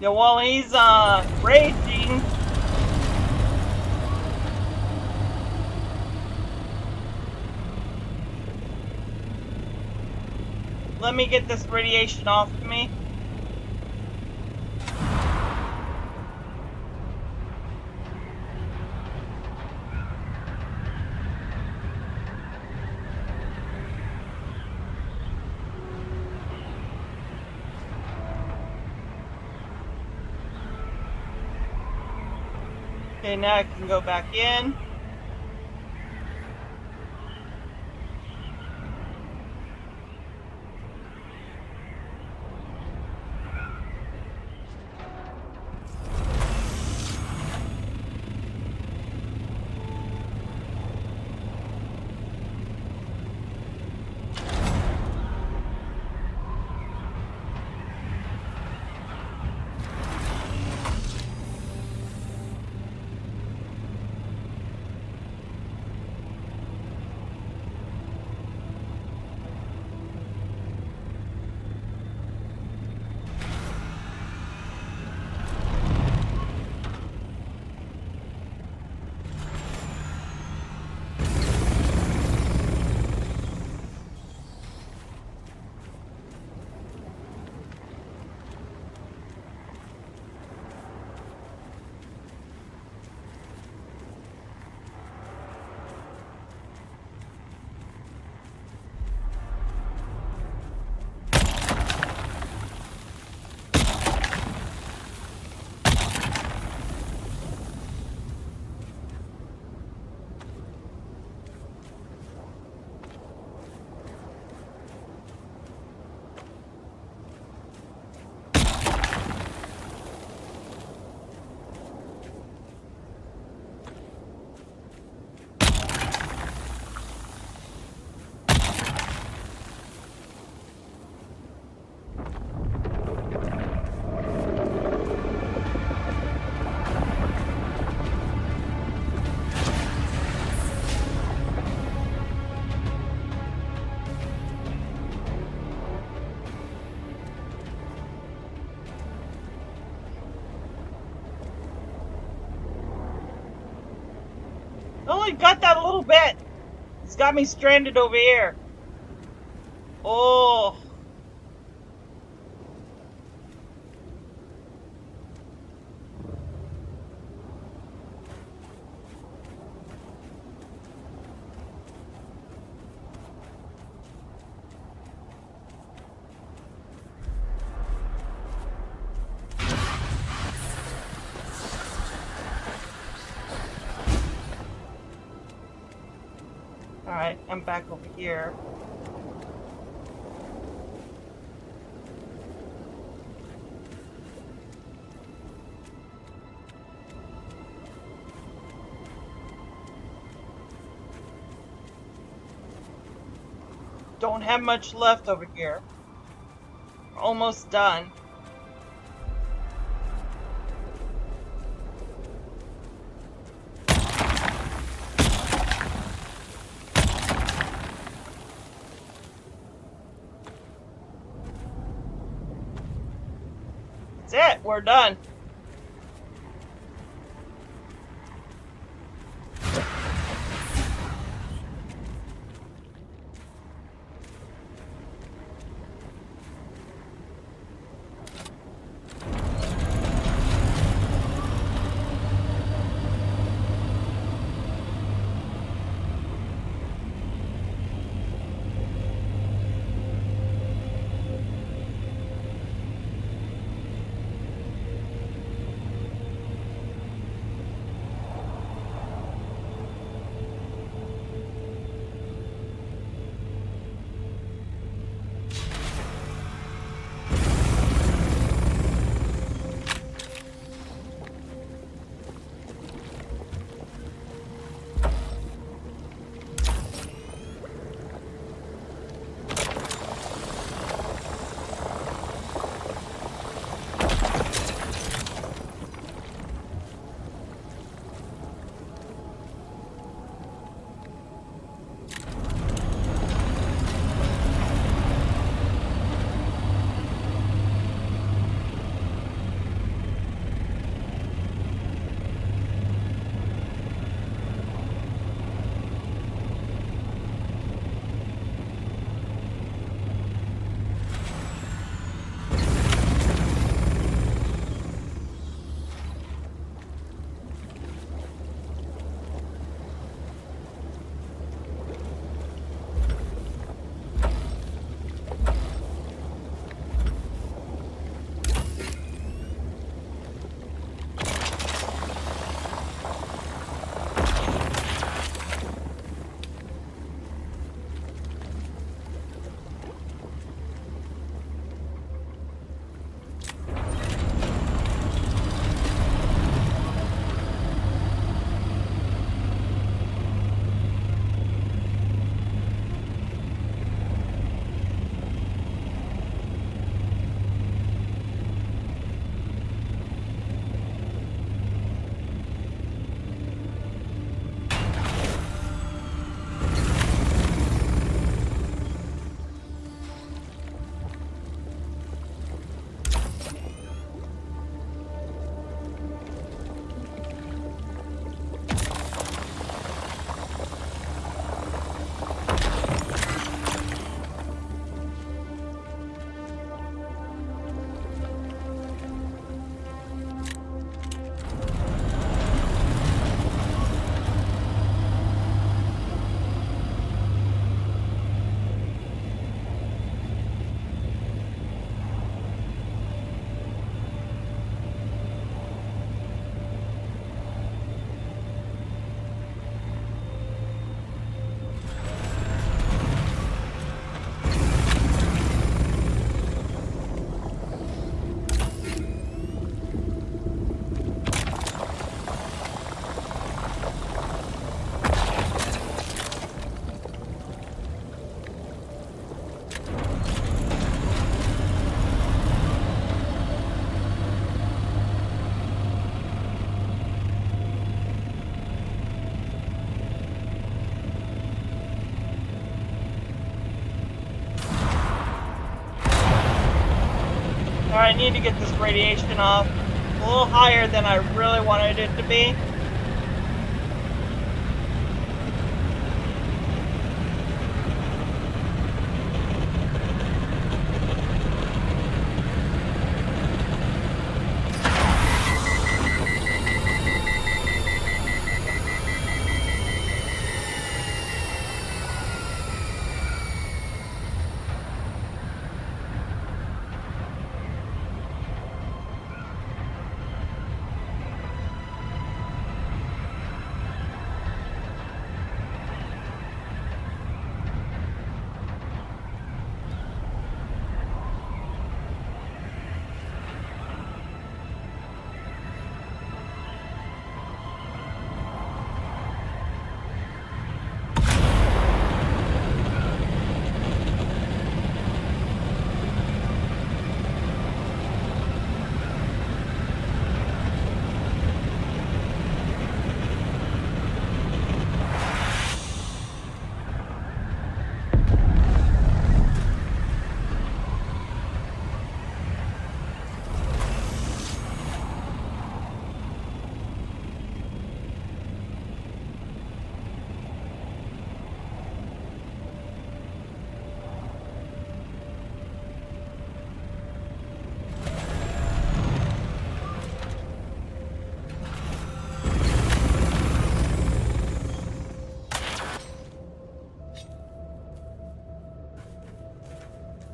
Yeah, while he's raging. Let me get this radiation off of me. Okay, now I can go back in. Only got that a little bit. It's got me stranded over here. Oh. Alright, I'm back over here. Don't have much left over here. Almost done. That's it, we're done. Alright, I need to get this radiation off. A little higher than I really wanted it to be.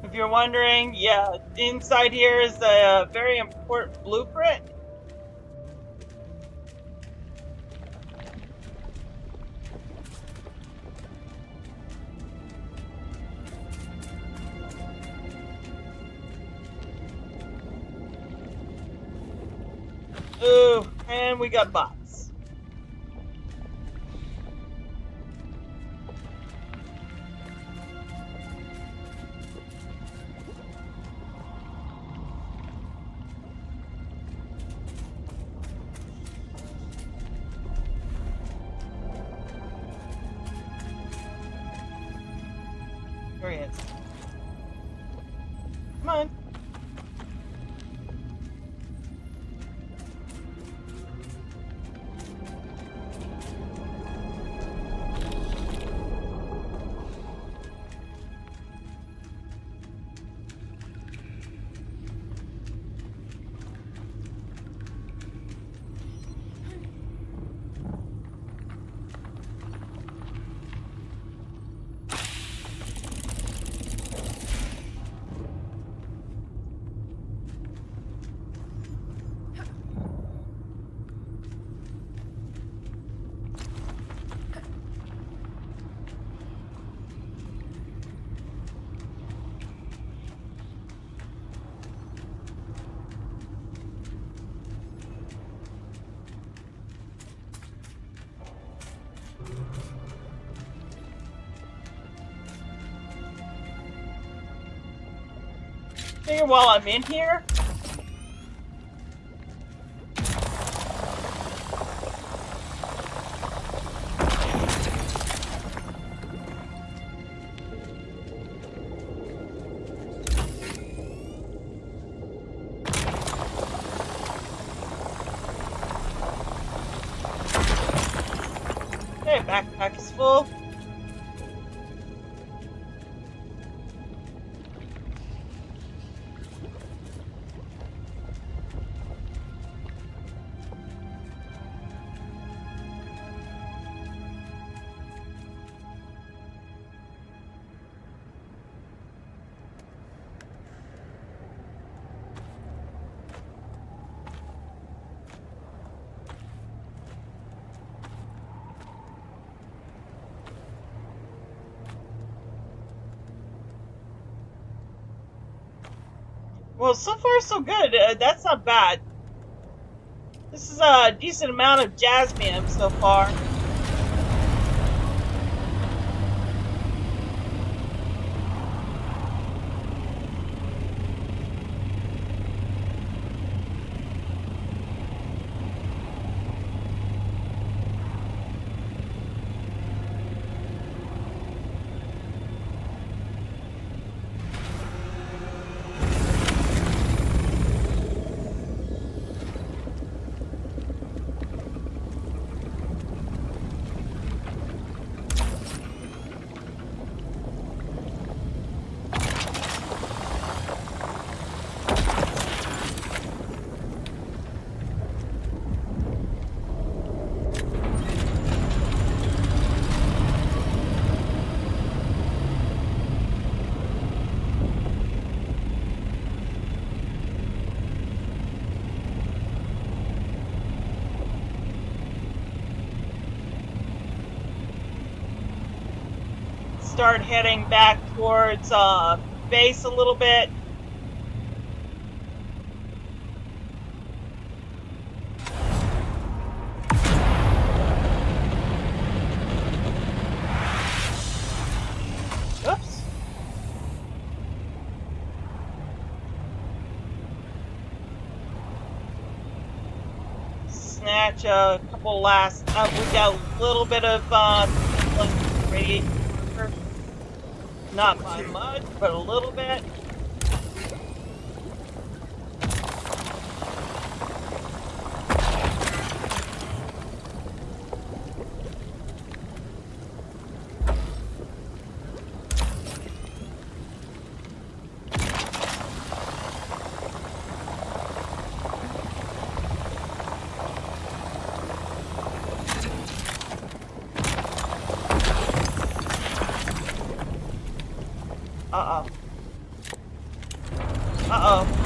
If you're wondering, yeah, inside here is a very important blueprint. Ooh, and we got bots. There he is. Come on. Figure while I'm in here. Okay, backpack is full. Well, so far so good. That's not bad. This is a decent amount of jasmine so far. start heading back towards base a little bit. Oops. Snatch a couple last. We got a little bit of radiation. Not by much, but a little bit. Uh-oh. Uh-oh.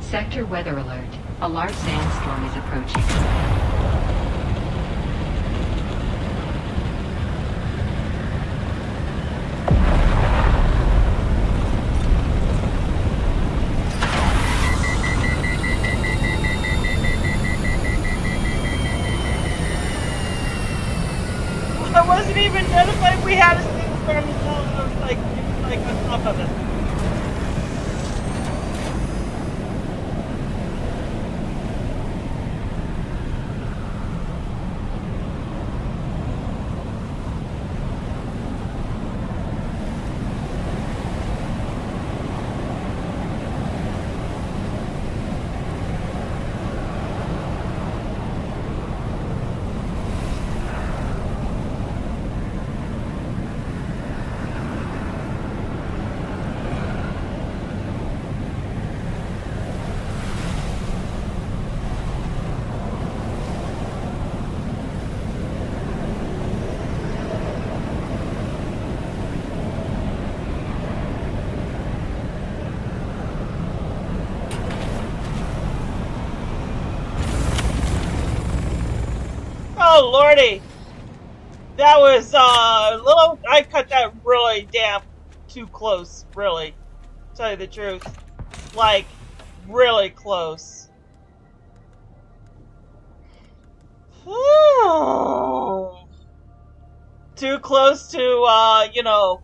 Sector weather alert. A large sandstorm is approaching. I wasn't even notified we had a sandstorm until I was like on top of it. Oh lordy, that was little. I cut that really damn too close. Really, to tell you the truth, like really close. Too close to you know.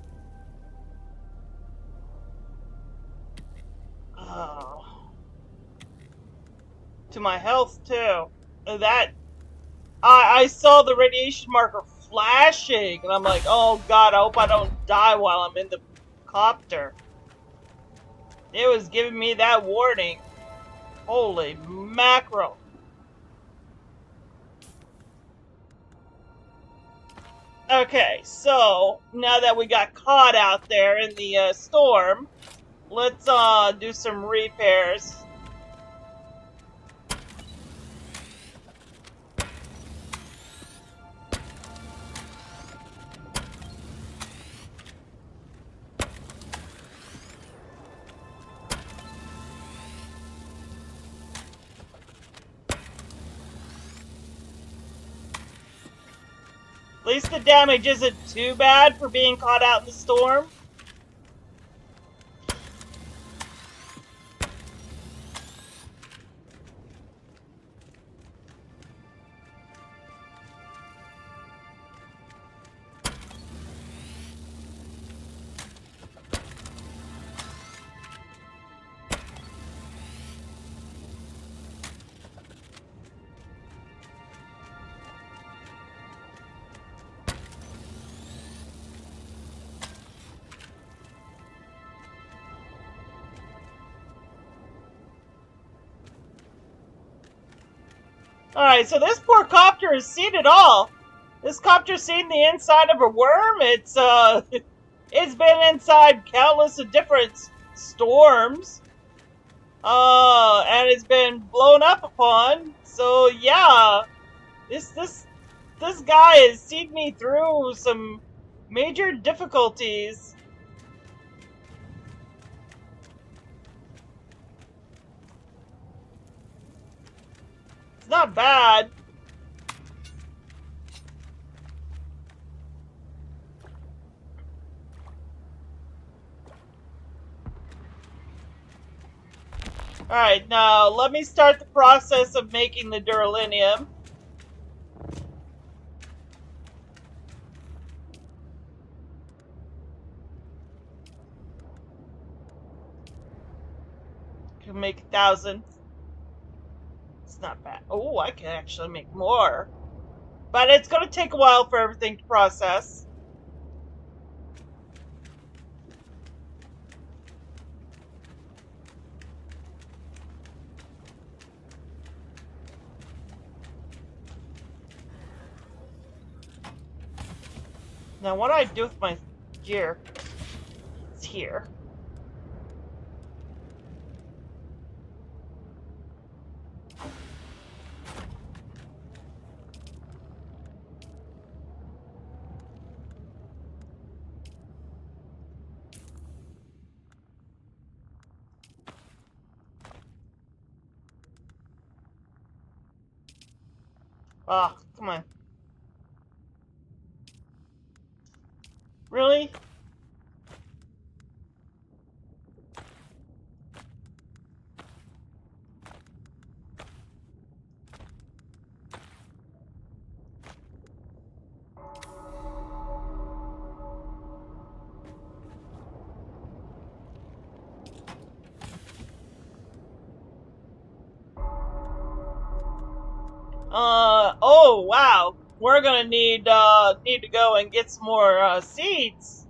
To my health too. That I saw the radiation marker flashing, and I'm like, oh god, I hope I don't die while I'm in the copter. It was giving me that warning. Holy mackerel. Okay, so now that we got caught out there in the storm, let's do some repairs. At least the damage isn't too bad for being caught out in the storm. Alright, so this poor copter has seen it all. This copter's seen the inside of a worm. It's it's been inside countless of different storms. And it's been blown up upon. So yeah, this guy has seen me through some major difficulties. It's not bad. Alright, now let me start the process of making the duralinium. Can make 1,000. It's not bad. Oh, I can actually make more. But it's going to take a while for everything to process. Now, what do I do with my gear? It's here. Ah, oh, come on. Really? Oh wow. We're gonna need to go and get some more seeds.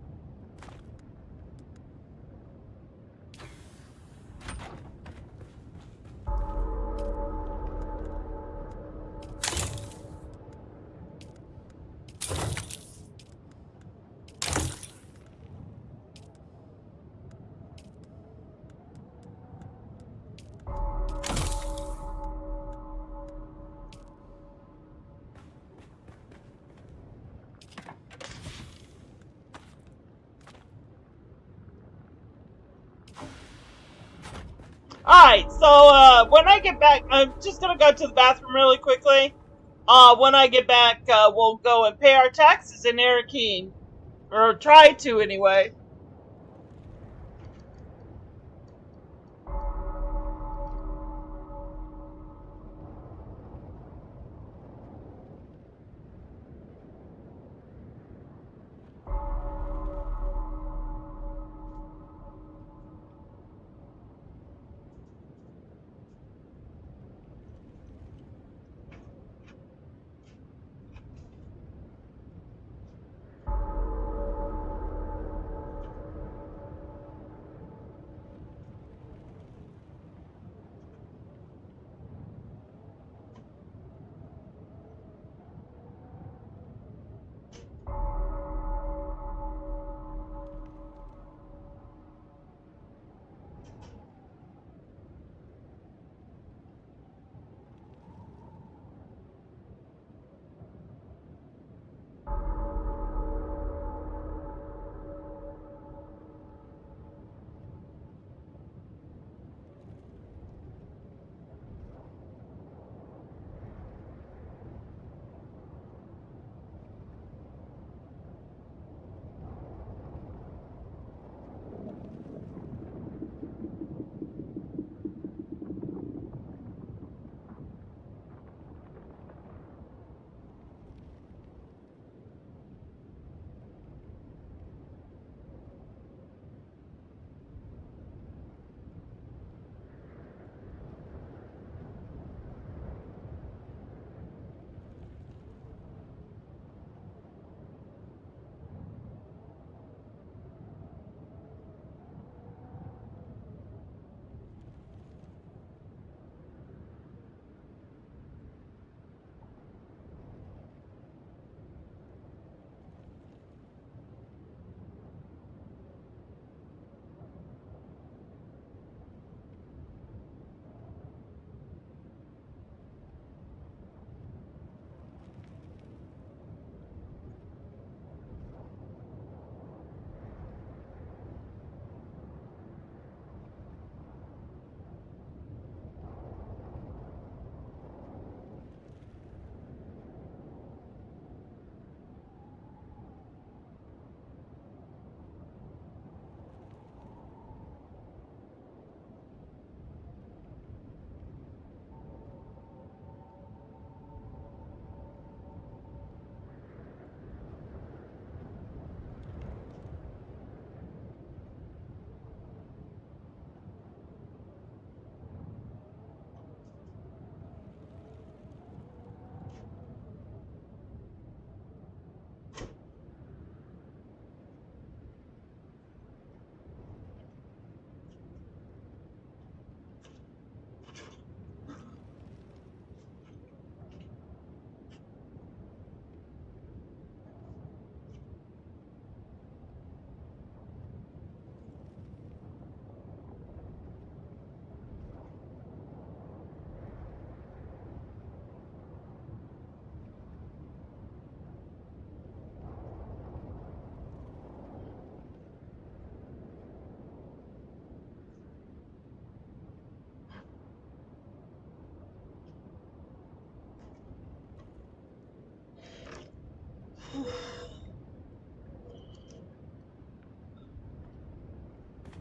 Alright, so when I get back, I'm just gonna go to the bathroom really quickly. When I get back, we'll go and pay our taxes in Arakeen. Or try to, anyway.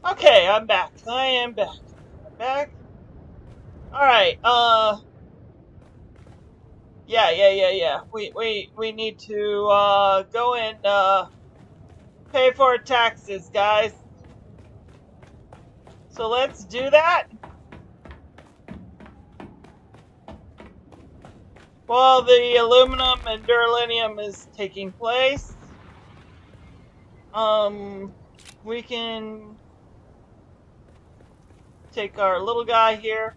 Okay, I'm back. I am back. I'm back. Alright, yeah. We need to, go and, pay for our taxes, guys. So let's do that. While the aluminum and duralinium is taking place, we can take our little guy here.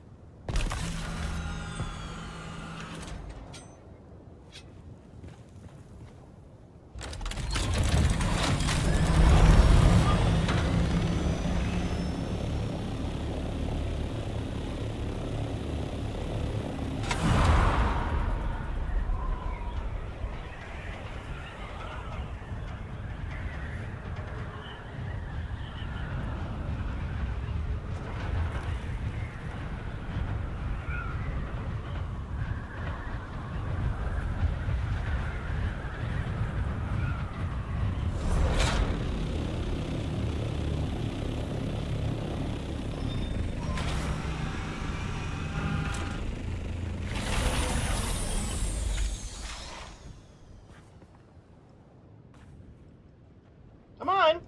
Come on.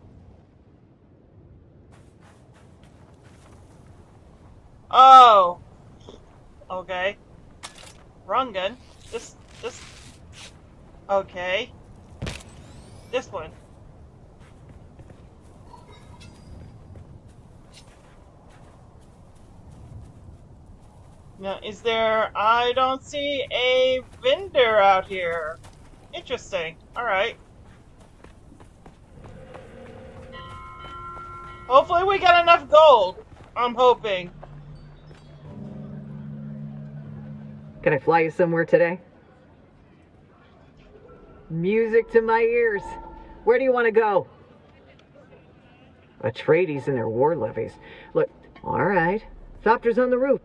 Oh. Okay. Wrong gun. This. Okay. This one. Now, is there... I don't see a vendor out here. Interesting. Alright. Hopefully we got enough gold. I'm hoping. Can I fly you somewhere today? Music to my ears. Where do you want to go? Atreides and their war levies. Look, alright. Thopter's on the roof.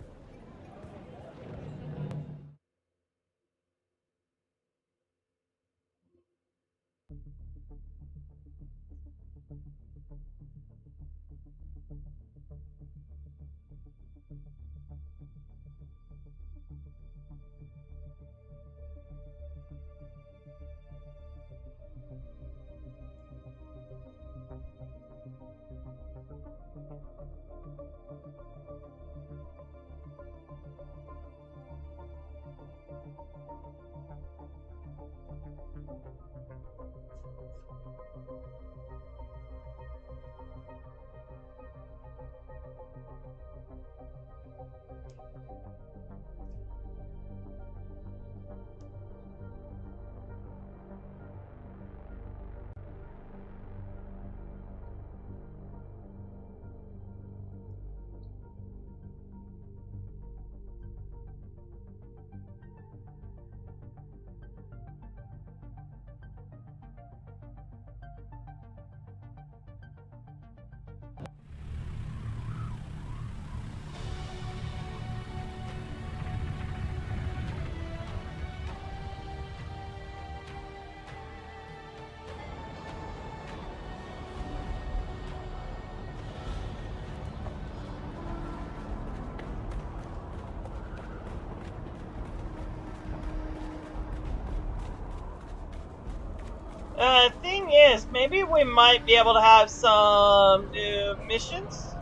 Thing is, maybe we might be able to have some new missions?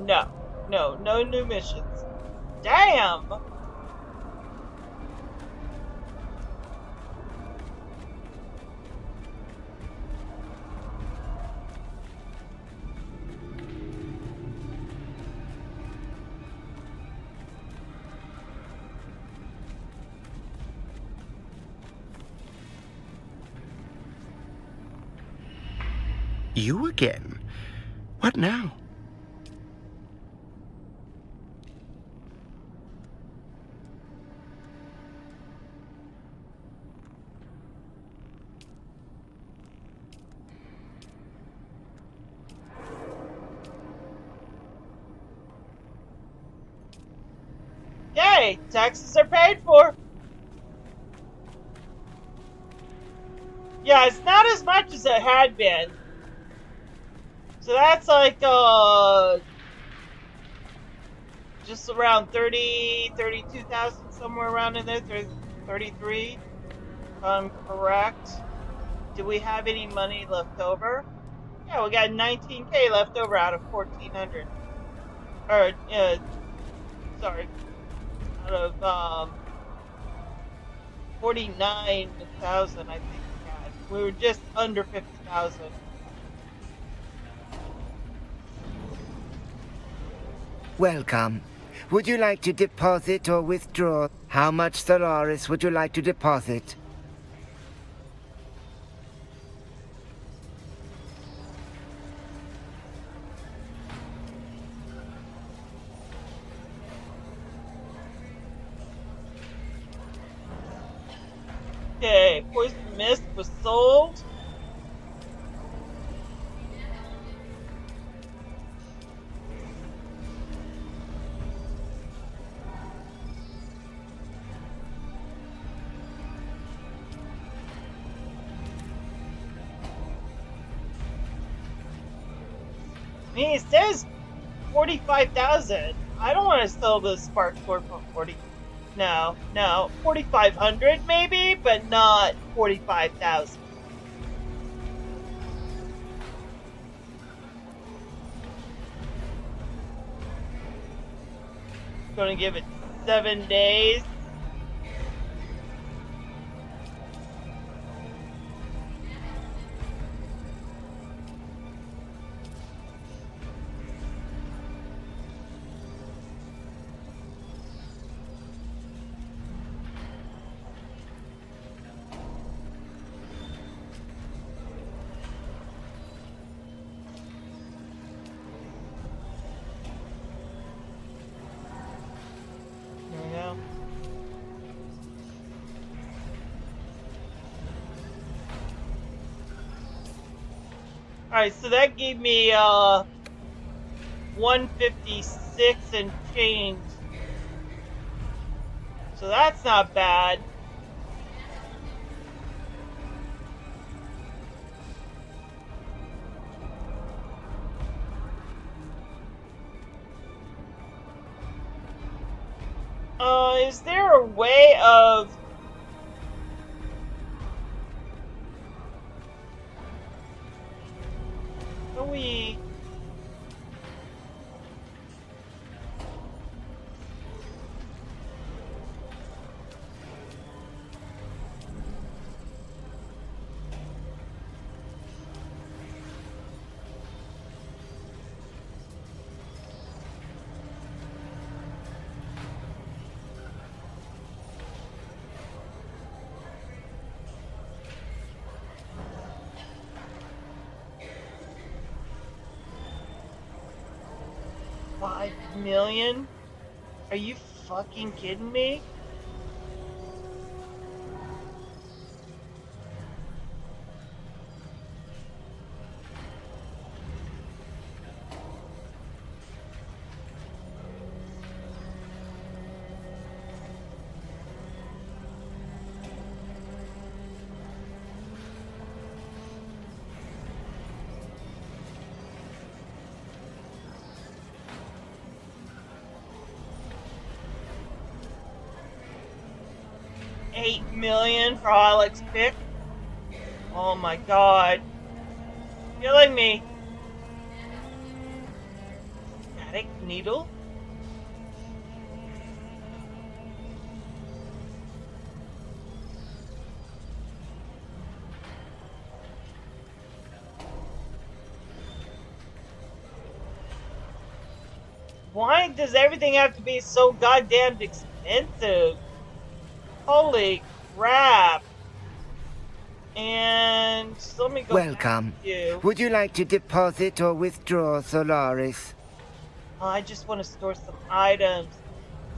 No new missions. Damn! You again? What now? Yay! Taxes are paid for! Yeah, it's not as much as it had been. So that's like, just around 30, 32,000, somewhere around in there, 33, if I'm correct. Do we have any money left over? Yeah, we got 19K left over out of 1,400. Or, sorry, out of, 49,000, I think we had. We were just under 50,000. Welcome. Would you like to deposit or withdraw? How much Solaris would you like to deposit? Okay, Poison Mist was sold. I mean, it says 45,000. I don't want to sell the Spark Sword for 40. No, 4,500 maybe, but not 45,000. Gonna give it 7 days. Alright, so that gave me 156 and change. So that's not bad. Is there a way of... we... $5 million? Are you fucking kidding me? $8 million for Alex pick. Oh my god. Killing me. Static needle? Why does everything have to be so goddamn expensive? Holy crap. And let me go Welcome. back to you. Would you like to deposit or withdraw Solaris? Oh, I just want to store some items.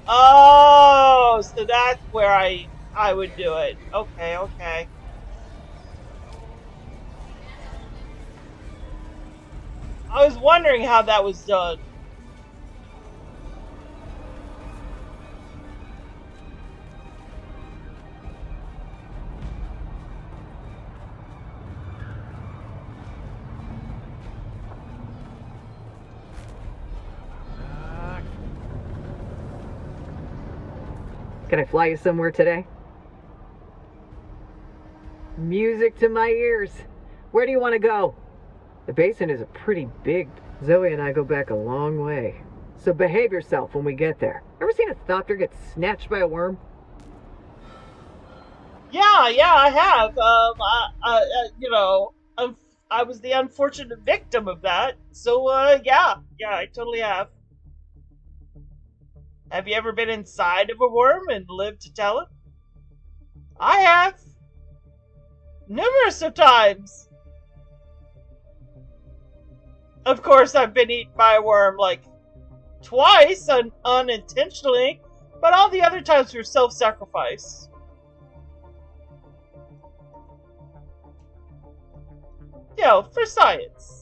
Oh, so that's where I would do it. Okay. I was wondering how that was done. Can I fly you somewhere today? Music to my ears. Where do you want to go? The basin is a pretty big. Zoe and I go back a long way. So behave yourself when we get there. Ever seen a thopter get snatched by a worm? Yeah, I have. I was the unfortunate victim of that. So, yeah, I totally have. Have you ever been inside of a worm and lived to tell it? I have. Numerous of times. Of course, I've been eaten by a worm, like, twice, unintentionally, but all the other times were self-sacrifice. For science.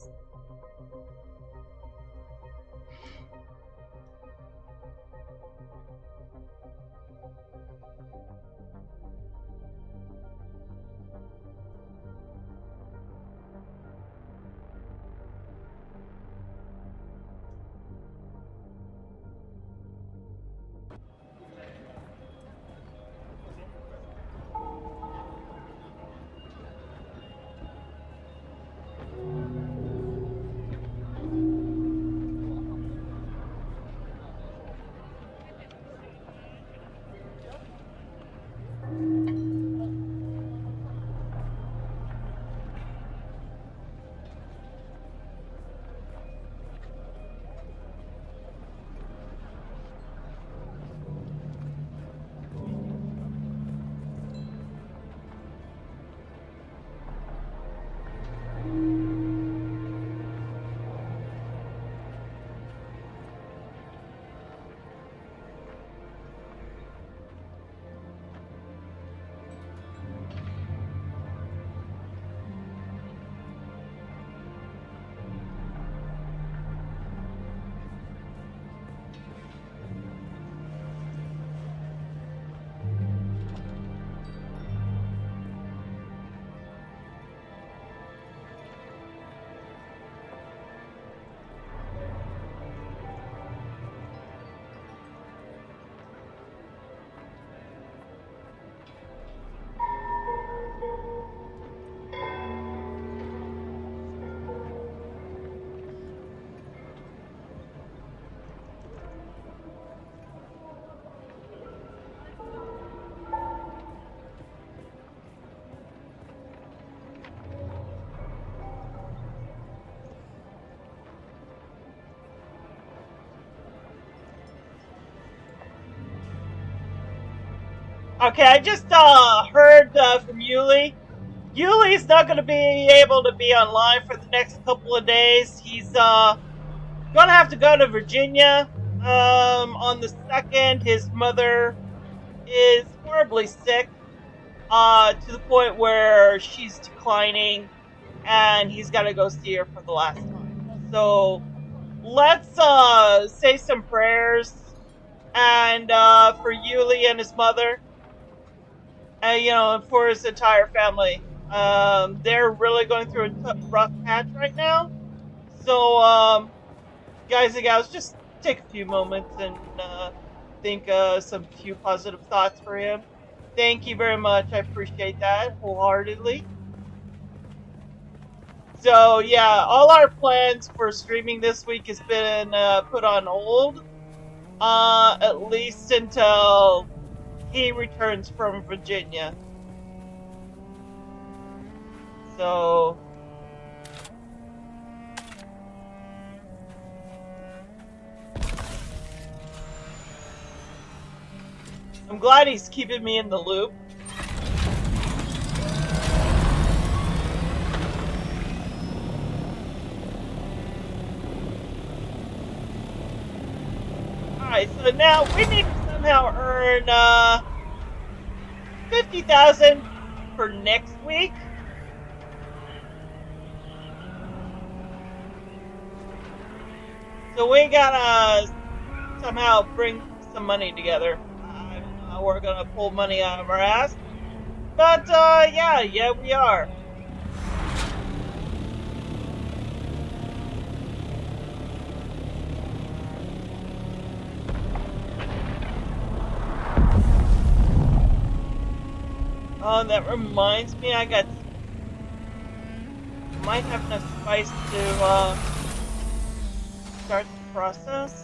Okay, I just heard from Yuli. Yuli's not going to be able to be online for the next couple of days. He's going to have to go to Virginia on the 2nd. His mother is horribly sick to the point where she's declining, and he's got to go see her for the last time. So let's say some prayers and for Yuli and his mother. And for his entire family. They're really going through a rough patch right now. So, guys and gals, just take a few moments and think some few positive thoughts for him. Thank you very much. I appreciate that wholeheartedly. So, yeah, all our plans for streaming this week has been put on hold. At least until he returns from Virginia. So I'm glad he's keeping me in the loop. Alright, so now we need to somehow earn 50,000 for next week. So we gotta somehow bring some money together. I don't know how we're gonna pull money out of our ass. But yeah, we are. Oh, that reminds me, might have enough spice to, start the process.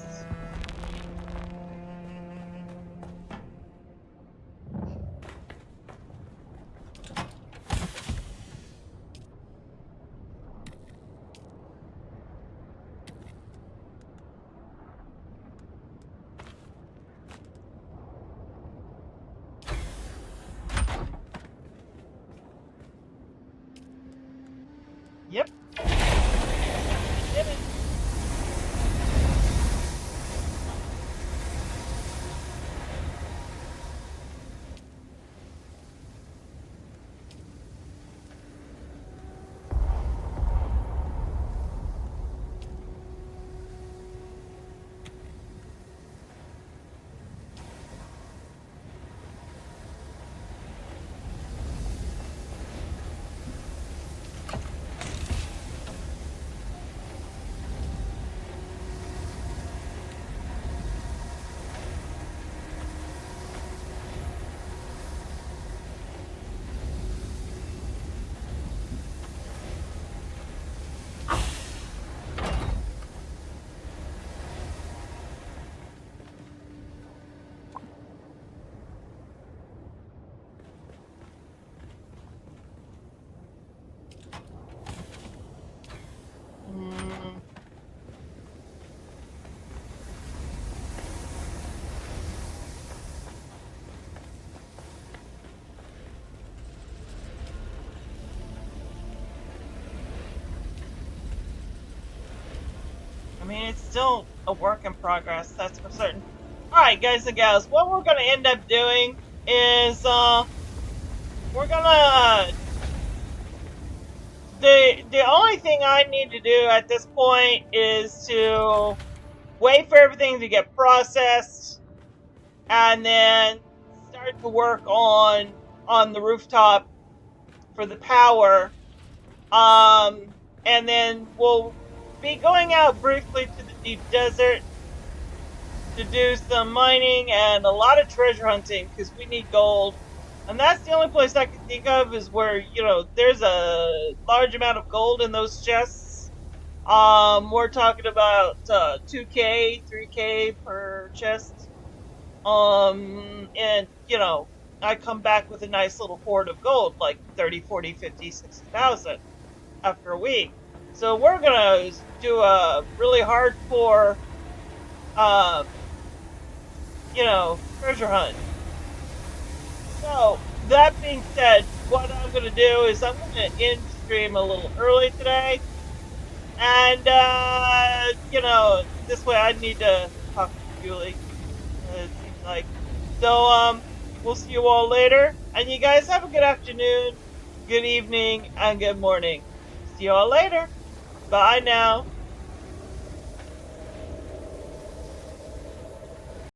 Yep. Did it. I mean, it's still a work in progress, that's for certain. Alright, guys and gals, what we're gonna end up doing is, we're gonna... The only thing I need to do at this point is to wait for everything to get processed, and then start to work on the rooftop for the power. And then we'll be going out briefly to the deep desert to do some mining and a lot of treasure hunting, because we need gold. And that's the only place I can think of is where, you know, there's a large amount of gold in those chests. We're talking about 2k, 3k per chest. And, you know, I come back with a nice little hoard of gold, like 30, 40, 50, 60,000 after a week. So we're gonna do a really hardcore, you know, treasure hunt. So, that being said, what I'm gonna do is I'm gonna end stream a little early today. And, you know, this way I need to talk to Julie, it seems like. So, we'll see you all later. And you guys have a good afternoon, good evening, and good morning. See you all later. Bye now.